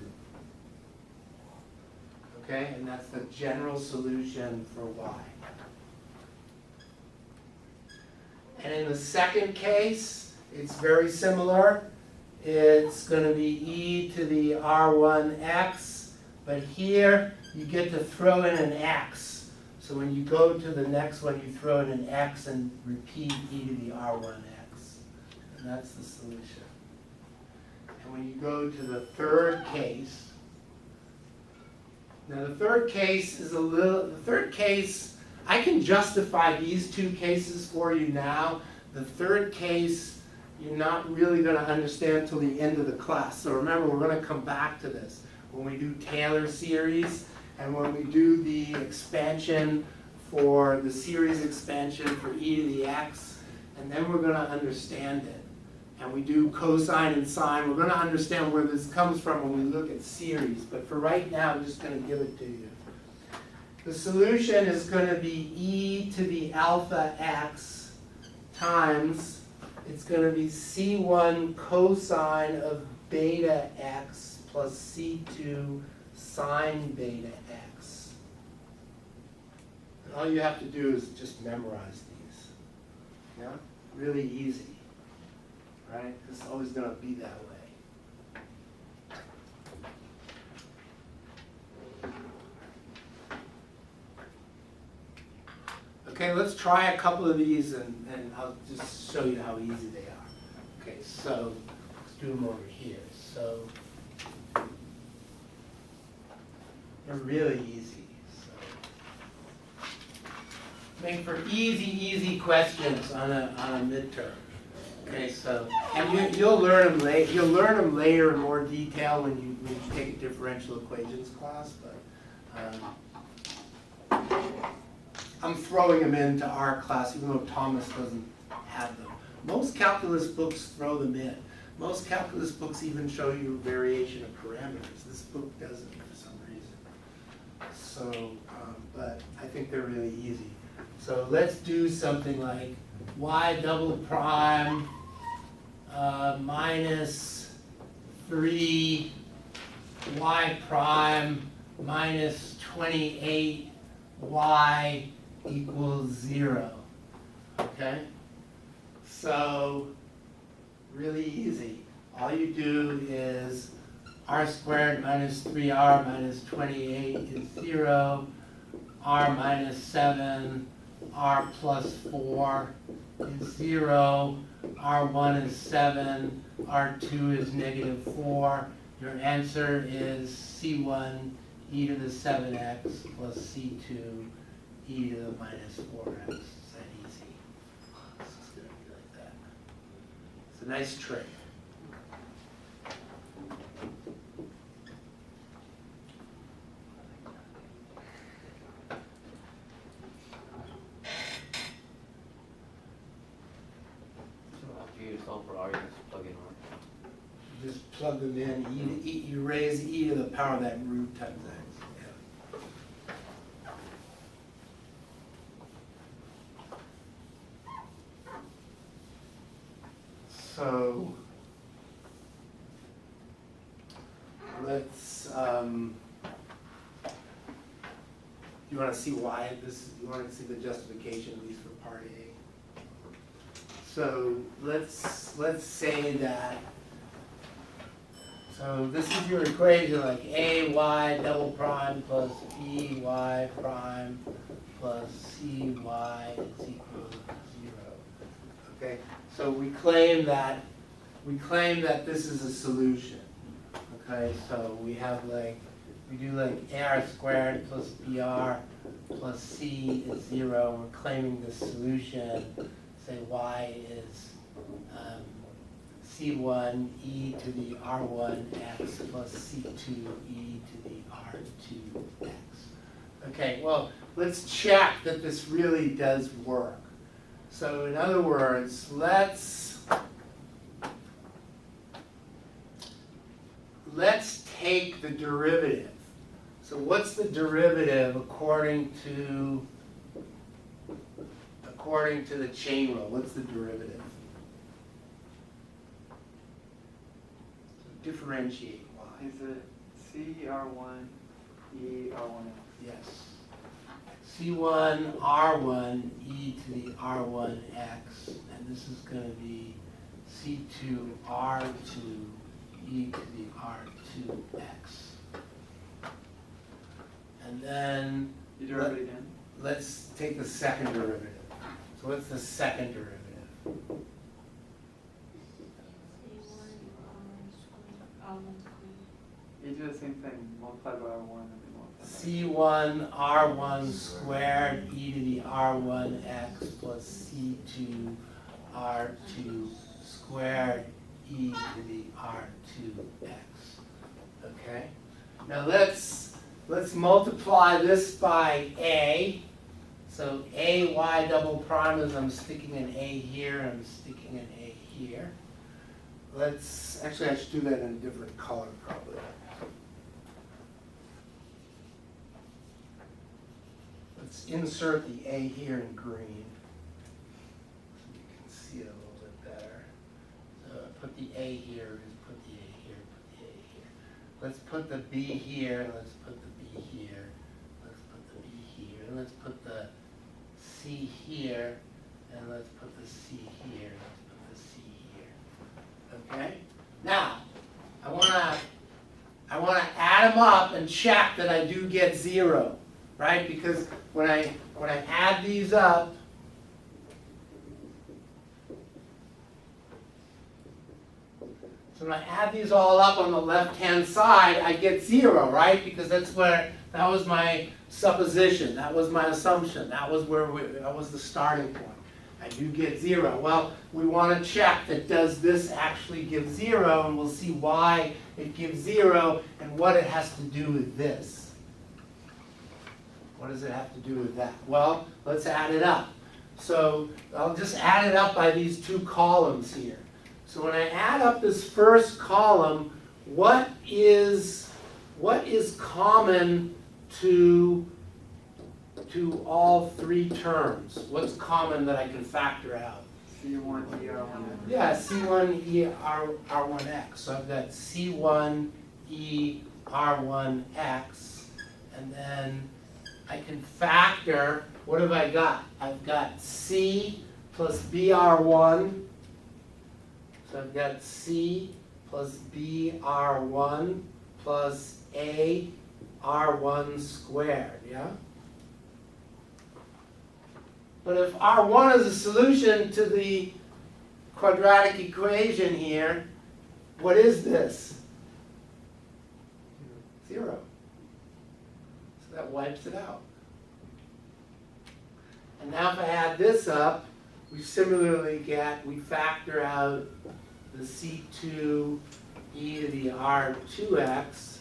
Okay, and that's the general solution for y. And in the second case, it's very similar. It's going to be e to the r1x, but here you get to throw in an x. So when you go to the next one, you throw in an x and repeat e to the r1x. And that's the solution. And when you go to the third case, now the third case is I can justify these 2 cases for you now. The third case, you're not really going to understand until the end of the class. So remember, we're going to come back to this when we do Taylor series. And when we do the expansion for the series expansion for e to the x, and then we're going to understand it. And we do cosine and sine. We're going to understand where this comes from when we look at series. But for right now, I'm just going to give it to you. The solution is going to be e to the alpha x times, it's going to be c1 cosine of beta x plus c2 sine beta x. And all you have to do is just memorize these. Yeah? Really easy. Right? It's always going to be that way. Okay. Okay, let's try a couple of these and I'll just show you how easy they are. Okay, so let's do them over here. So they're really easy. So make for easy questions on a midterm. Okay, so and you'll learn them later. You'll learn them later in more detail when you take a differential equations class. But I'm throwing them into our class, even though Thomas doesn't have them. Most calculus books throw them in. Most calculus books even show you variation of parameters. This book doesn't for some reason. So, but I think they're really easy. So let's do something like y double prime minus 3 y prime minus 28 y equals 0. Okay? So, really easy. All you do is r squared minus 3r minus 28 is 0, r minus 7, r plus 4 is 0, r1 is 7, r2 is negative 4. Your answer is c1 e to the 7x plus c2 e to the minus 4x. Is that easy? It's just going to be like that. It's a nice trick. After you solve for r, you just plug in r. Just plug them in. You raise e to the power of that root times x. Yeah. So let's. You want to see why this? You want to see the justification at least for part A. So let's say that. So this is your equation, like ay double prime plus by prime plus cy is equal to 0. Okay. So we claim that this is a solution. Okay. So we have we do ar squared plus br plus c is 0. We're claiming the solution. Say y is c1 e to the r1 x plus c2 e to the r2 x. Okay, well, let's check that this really does work. So in other words, let's take the derivative. So what's the derivative according to the chain rule? What's the derivative? So differentiate y. Is it C R1 E R1 X? Yes. C1 R1 e to the R1 x, and this is going to be C2 R2 e to the R2 x. And then You derive it again? let's take the second derivative. So what's the second derivative? You do the same thing, multiply by R1 and then multiply by C1 R1 squared e to the R1 x plus C2 R2 squared e to the R2 x. Okay? Now let's multiply this by A. So AY double prime is I'm sticking an A here, I'm sticking an A here. Actually I should do that in a different color probably. Let's insert the A here in green, so you can see it a little bit better. So put the A here, just put the A here, put the A here. Let's put the B here, and let's put the B here. Let's put the B here, and let's put the C here, and let's put the C here, and let's put the C here. Okay? Now, I wanna add them up and check that I do get 0. Right? Because when I add these up, So when I add these all up on the left-hand side, I get 0, right? Because that was my supposition, that was my assumption, that was the starting point. I do get 0. Well, we want to check that does this actually give 0, and we'll see why it gives 0 and what it has to do with this. What does it have to do with that? Well, let's add it up. So I'll just add it up by these two columns here. So when I add up this first column, what is common to all three terms? What's common that I can factor out? C1 ER1. Yeah, C1 E R1X. So I've got C1 E R1X, and then I can factor, what have I got? I've got C plus BR1. So I've got C plus BR1 plus A R1 squared, yeah? But if R1 is a solution to the quadratic equation here, what is this? 0. So that wipes it out. And now if I add this up, we similarly we factor out the C2 e to the R2x,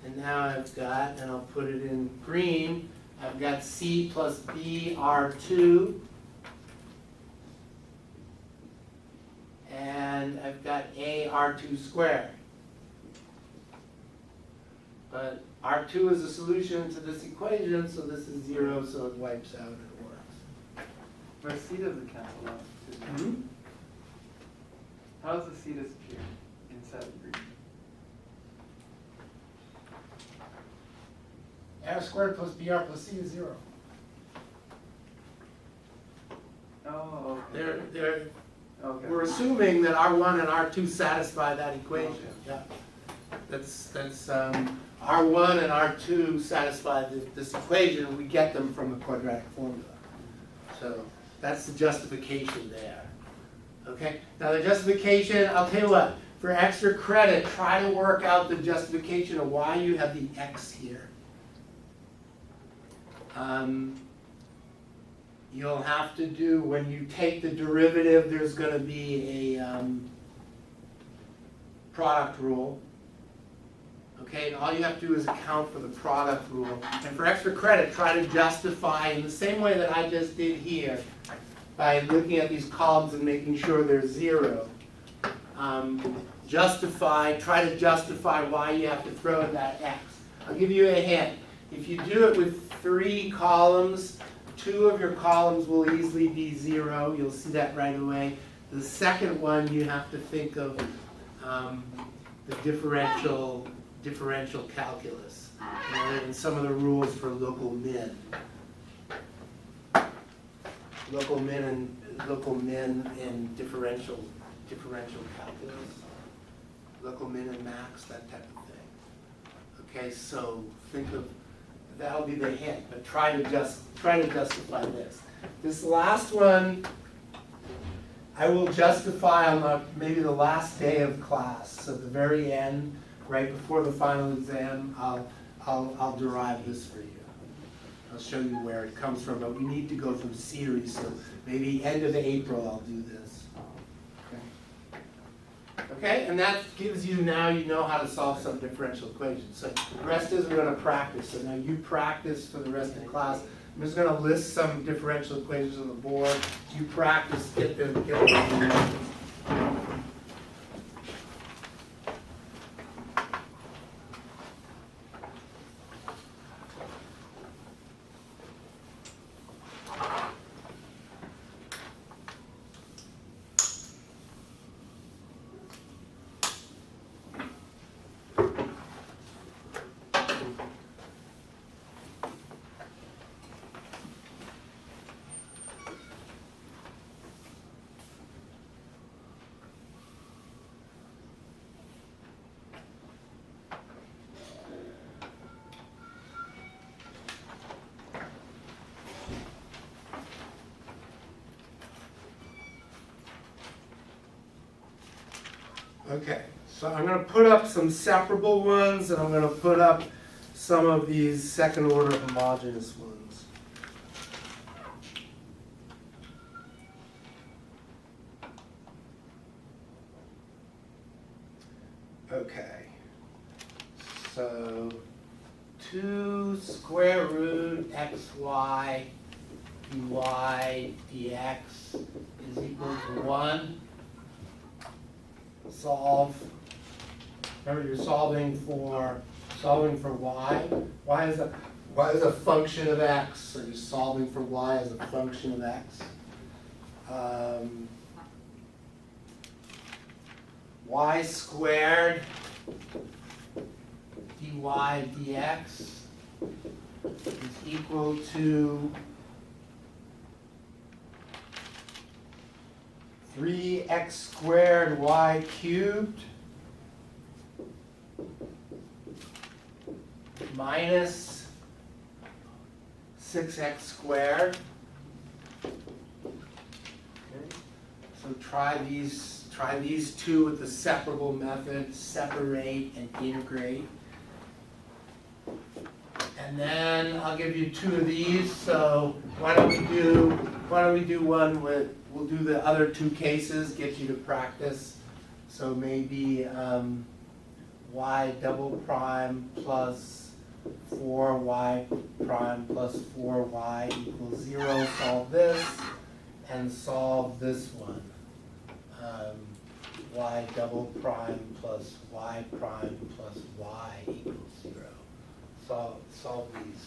and now I've got, and I'll put it in green, I've got C plus B R2, and I've got A R2 squared. But R2 is a solution to this equation, so this is 0, so it wipes out and it works. But C doesn't cancel out. Mm-hmm. How does the C disappear inside the green? R squared plus BR plus C is 0. Oh, okay. Okay. We're assuming that R1 and R2 satisfy that equation. Okay. Yeah. That's R1 and R2 satisfy this equation, and we get them from the quadratic formula. So that's the justification there. Okay, now the justification, I'll tell you what, for extra credit, try to work out the justification of why you have the X here. You'll have to do, when you take the derivative, there's going to be a product rule. Okay, and all you have to do is account for the product rule. And for extra credit, try to justify in the same way that I just did here, by looking at these columns and making sure they're 0. Try to justify why you have to throw in that X. I'll give you a hint. If you do it with 3 columns, 2 of your columns will easily be 0. You'll see that right away. The second one, you have to think of the differential calculus, and some of the rules for local min. Local min and differential calculus, local min and max, that type of thing. Okay, so think of, that'll be the hint, but try to justify this. This last one, I will justify on maybe the last day of class. So at the very end, right before the final exam, I'll derive this for you. I'll show you where it comes from, but we need to go through series, so maybe end of April I'll do this. Okay, and that gives you, now you know how to solve some differential equations. So the rest is we're going to practice. So now you practice for the rest of the class. I'm just going to list some differential equations on the board. You practice, get them. Okay, so I'm gonna put up some separable ones, and I'm gonna put up some of these second order homogeneous ones. Okay, so 2 square root xy dy dx is equal to 1. Solve. Remember, you're solving for y. Y is a function of x, so you're solving for y as a function of x. Y squared dy dx is equal to 3x squared y cubed minus 6x squared. Okay. So try these two with the separable method, separate and integrate. And then I'll give you 2 of these, so why don't we do one with, we'll do the other 2 cases, get you to practice. So maybe y double prime plus 4y prime plus 4y equals 0, solve this, and solve this one. Y double prime plus y prime plus y equals 0. Solve these.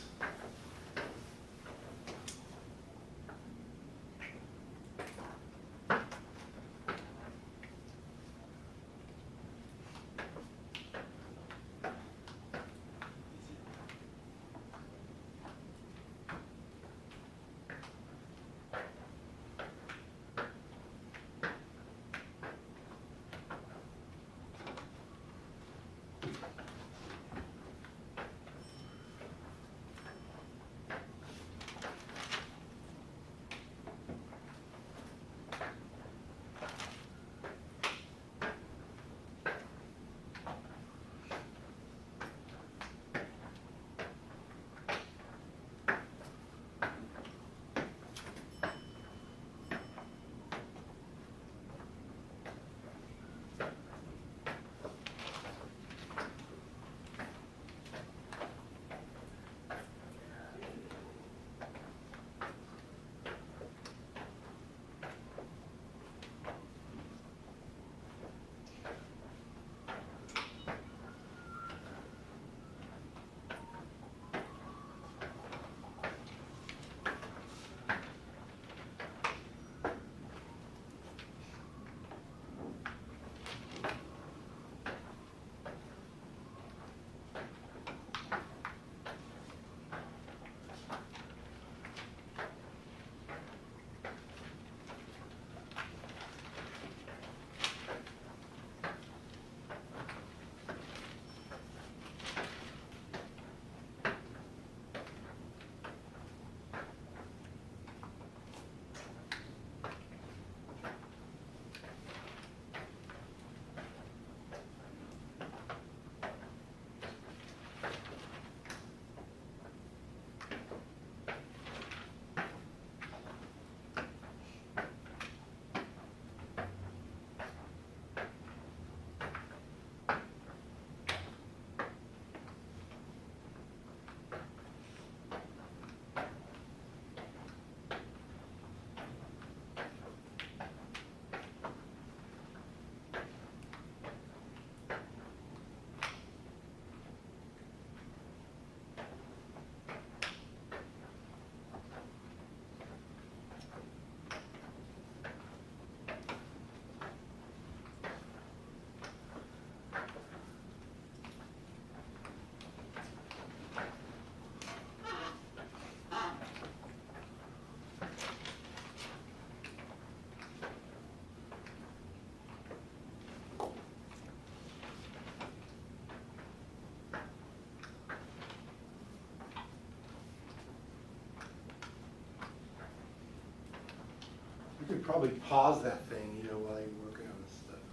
You could probably pause that thing, while you're working on this stuff.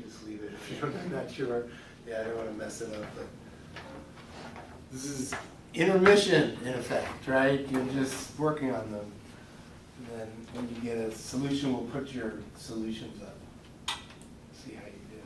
just leave it if you're not sure. Yeah, I don't wanna mess it up, but this is intermission in effect, right? You're just working on them. And then when you get a solution, we'll put your solutions up. See how you do.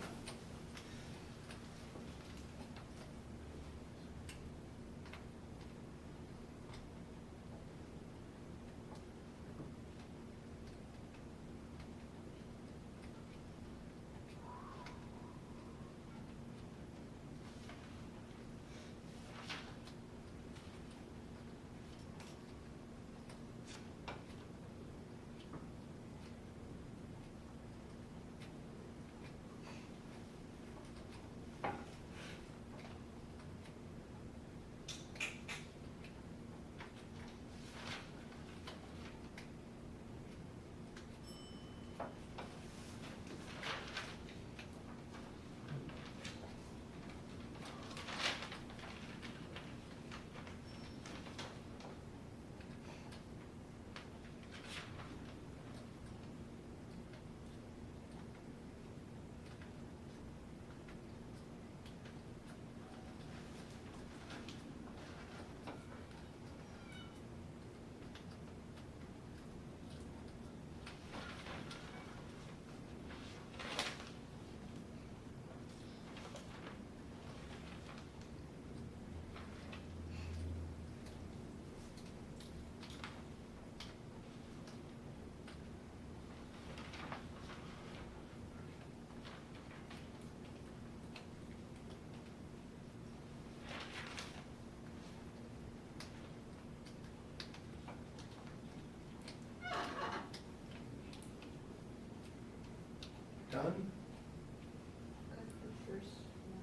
Done?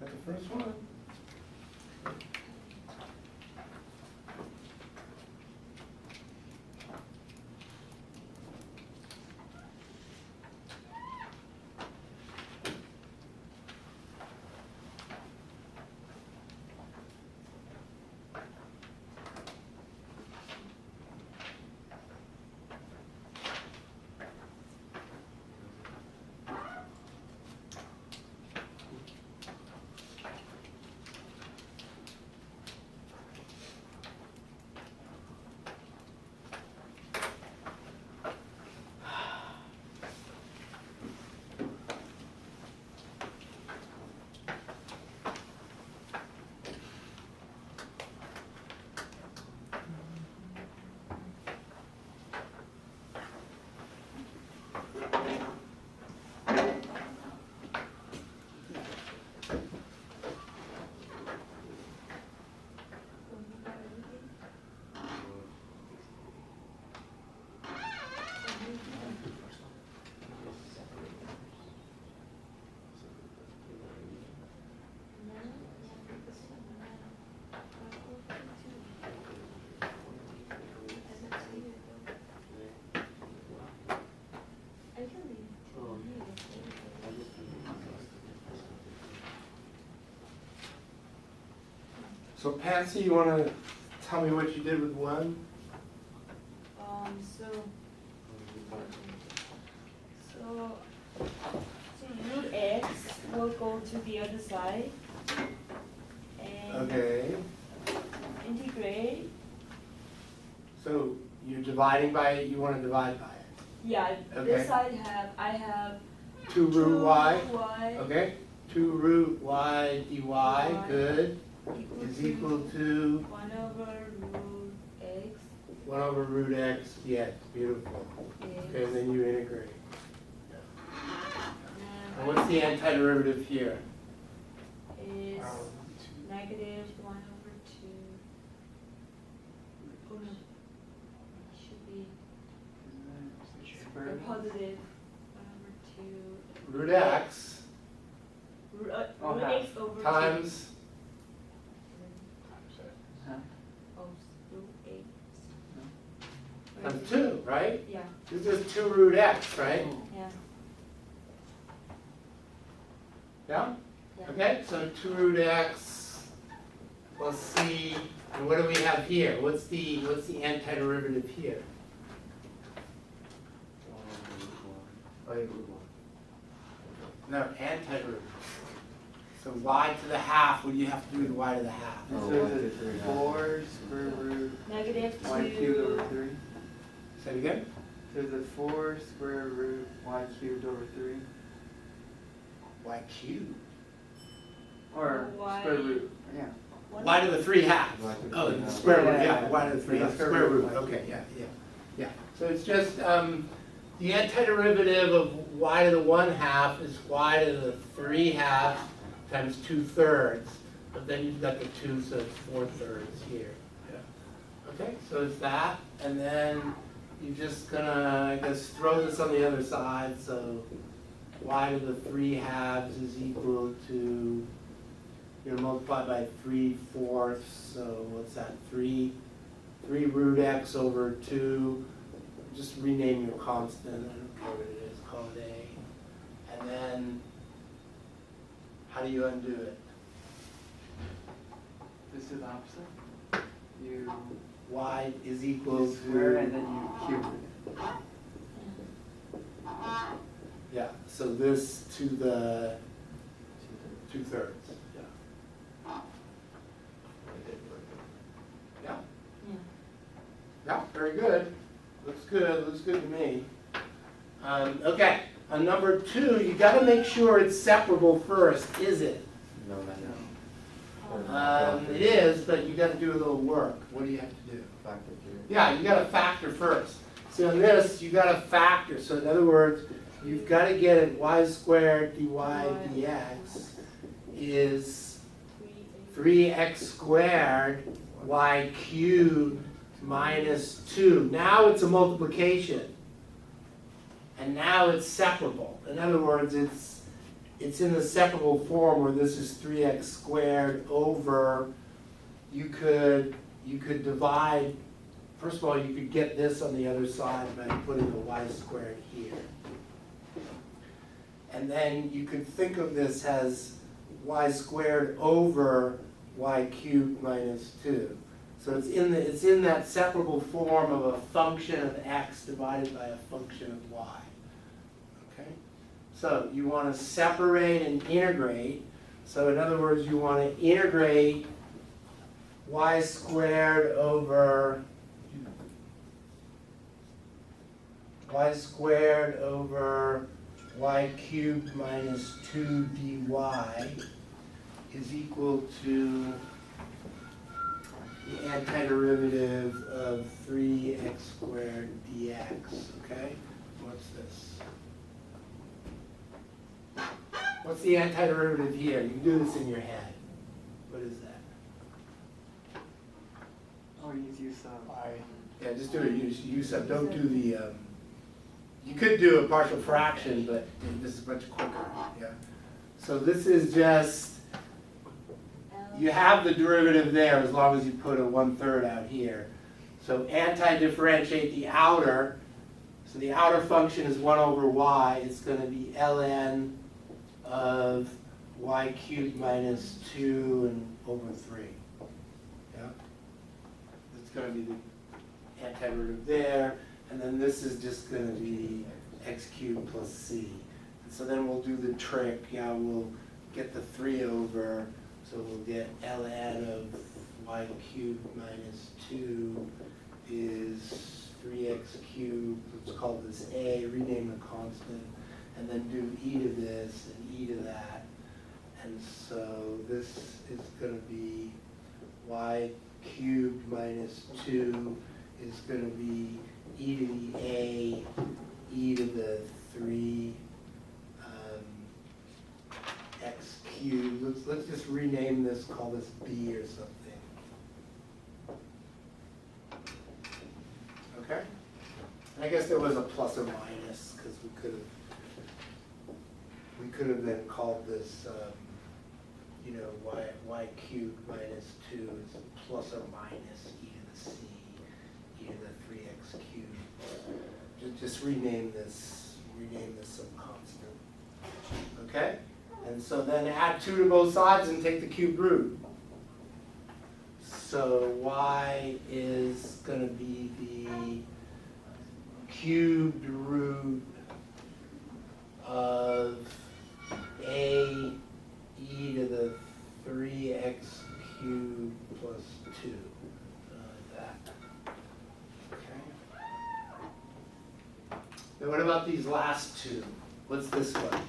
Got the first one? So Patsy, you wanna tell me what you did with one? So root x will go to the other side and Okay, integrate. so you're dividing by it, you wanna divide by it? Yeah, Okay. this side I have 2 root y, y okay? 2 root y dy, Y. good, equal is to equal to 1 over root x 1 over root x dx, beautiful. Okay, and then you integrate. And what's the antiderivative here? is negative 1 over 2. Oh no, it should be a positive 1 over 2. Root x Root, Oh, root half. x over times, 2. Huh? Oh, root x. times 2, right? Yeah, This is 2 root x, right? yeah, Yeah? yeah. Okay, so 2 root x plus c, and what do we have here? What's the antiderivative here? No, anti-root. So y to the half, what do you have to do with y to the half? Oh, So one, is two, it three, 4 square root Negative y cubed over 2. 3? Say it again? So is it 4 square root y cubed over 3? Y cubed. Or Y. square root, yeah. Y to the 3 halves. Y to the Oh, three the halves. square root, Yeah, yeah, yeah, y to the 3 yeah, halves, square square root, root, y okay, cubed. yeah. So it's just, the antiderivative of y to the 1 half is y to the 3 halves times 2/3. But then you've got the 2, so it's 4/3 here. Yeah. Okay, so it's that, and then you're just gonna, I guess, throw this on the other side, so y to the 3 halves is equal to, you're gonna multiply by 3/4, so what's that, 3 root x over 2, just rename your constant, I don't care what it is, call it a. And then, how do you undo it? This is opposite. You Y is equal you square and to, then you cube it. yeah, so this to the 2/3, yeah. Yeah, Yeah. yeah, very good. Looks good to me. Okay, on number 2, you gotta make sure it's separable first, is it? No, not It is, but you gotta do a little work. What do you have to do? Factor here. Yeah, you gotta factor first. So in this, you gotta factor. So in other words, you've gotta get it y squared dy dx is 3x squared y cubed minus 2. Now it's a multiplication. And now it's separable. In other words, it's in the separable form where this is 3x squared over, you could divide, first of all, you could get this on the other side by putting the y squared here. And then you could think of this as y squared over y cubed minus 2. So it's in that separable form of a function of x divided by a function of y. Okay? So you want to separate and integrate. So in other words, you want to integrate y squared over y cubed minus 2 dy is equal to the antiderivative of 3x squared dx, okay? What's this? What's the antiderivative here? You can do this in your head. What is that? Or use u sub. Yeah, just do it, use sub, don't do the, you could do a partial fraction, but this is much quicker, yeah. So this is just, you have the derivative there as long as you put a 1/3 out here. So anti-differentiate the outer, so the outer function is 1 over y, it's going to be ln of y cubed minus 2 and over 3. Yeah? It's going to be the antiderivative there, and then this is just going to be x cubed plus c. And so then we'll do the trick, yeah, we'll get the 3 over, so we'll get ln of y cubed minus 2 is 3x cubed, let's call this a, rename the constant, and then do e to this and e to that. And so this is going to be y cubed minus 2 is going to be e to the a, e to the 3 x cubed. Let's just rename this, call this b or something. Okay? And I guess there was a plus or minus because we could have then called this, you know, y cubed minus 2 is plus or minus e to the c, e to the 3x cubed. Just rename this some constant. Okay? And so then add 2 to both sides and take the cubed root. So y is going to be the cubed root of these last two. What's this one?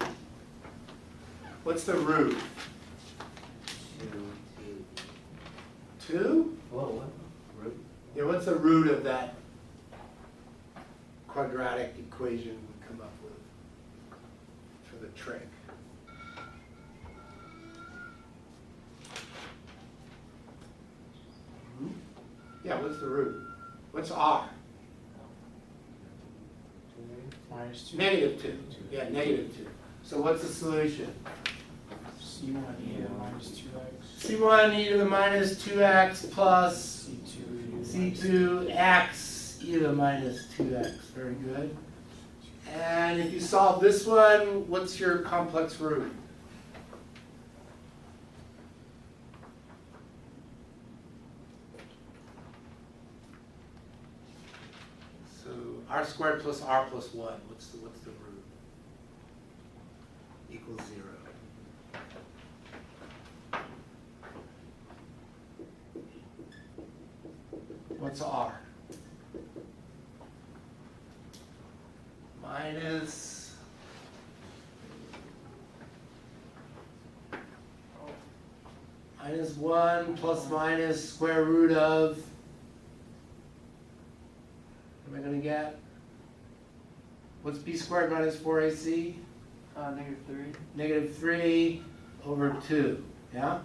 What's the root? 2. 2? Whoa, what? Root? Yeah, what's the root of that quadratic equation we come up with for the trick? Yeah, what's the root? What's R? -2. Negative 2. Yeah, negative 2. So what's the solution? C1 e to the minus 2x. C1 e to the minus 2x plus C2 C2x e to the minus 2x. Very good. And if you solve this one, what's your complex root? So r squared plus r plus 1. What's the root? Equals 0. What's r? Minus 1 plus minus square root of, what am I going to get? What's b squared minus 4ac? -3. Negative 3 over 2, yeah?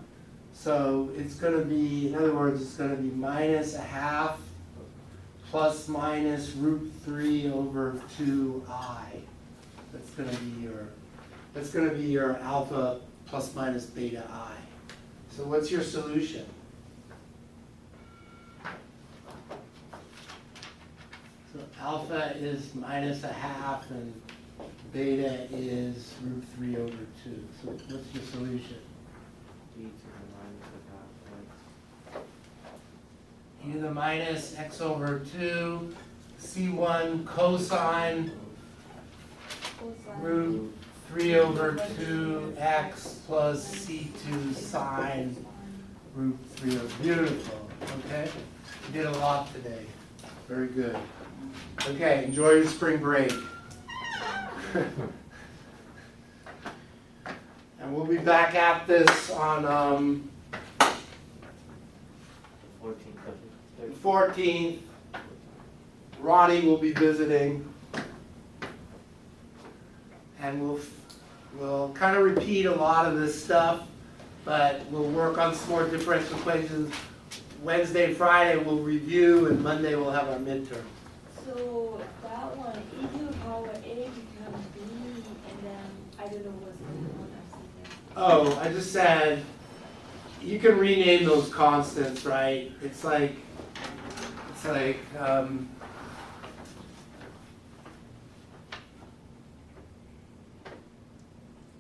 So it's going to be, in other words, it's going to be minus a half plus minus root 3 over 2i. That's going to be your alpha plus minus beta I. So what's your solution? So alpha is minus a half and beta is root 3 over 2. So what's your solution? E to the minus a half x. E to the minus x over 2, C1 cosine root 3 over 2x plus C2 sine root 3 over, beautiful, okay? You did a lot today, very good. Okay, enjoy your spring break. And we'll be back at this on 14th. Ronnie will be visiting. And we'll kind of repeat a lot of this stuff, but we'll work on some more differential equations. Wednesday, Friday we'll review, and Monday we'll have our midterm. So that one, e to the power a becomes b, and then I don't know what's the one I'm saying. Oh, I just said, you can rename those constants, right? It's like,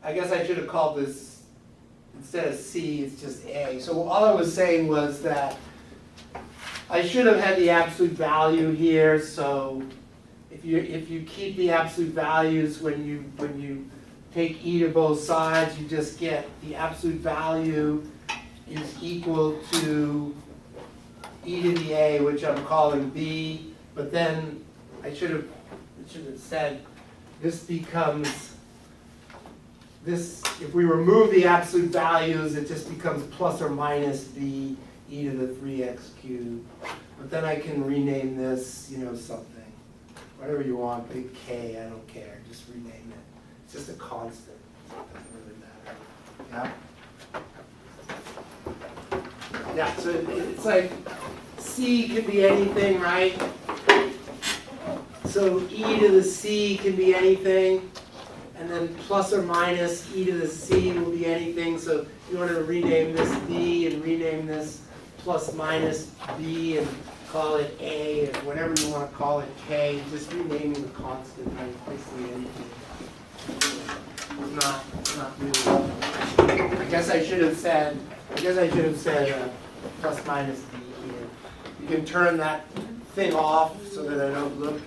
I guess I should have called this, instead of C, it's just A. So all I was saying was that I should have had the absolute value here, so if you keep the absolute values when you take e to both sides, you just get the absolute value is equal to e to the a, which I'm calling b, but then I should have said this becomes this, if we remove the absolute values, it just becomes plus or minus b e to the 3x cubed. But then I can rename this, something. Whatever you want, big K, I don't care, just rename it. It's just a constant, it doesn't really matter. Yeah? Yeah, so it's like C can be anything, right? So e to the c can be anything. And then plus or minus e to the c will be anything. So if you want to rename this b and rename this plus minus b and call it a, or whatever you want to call it, k, just renaming the constant, right? Basically anything. Not really. I guess I should have said plus minus b here. You can turn that thing off so that I don't look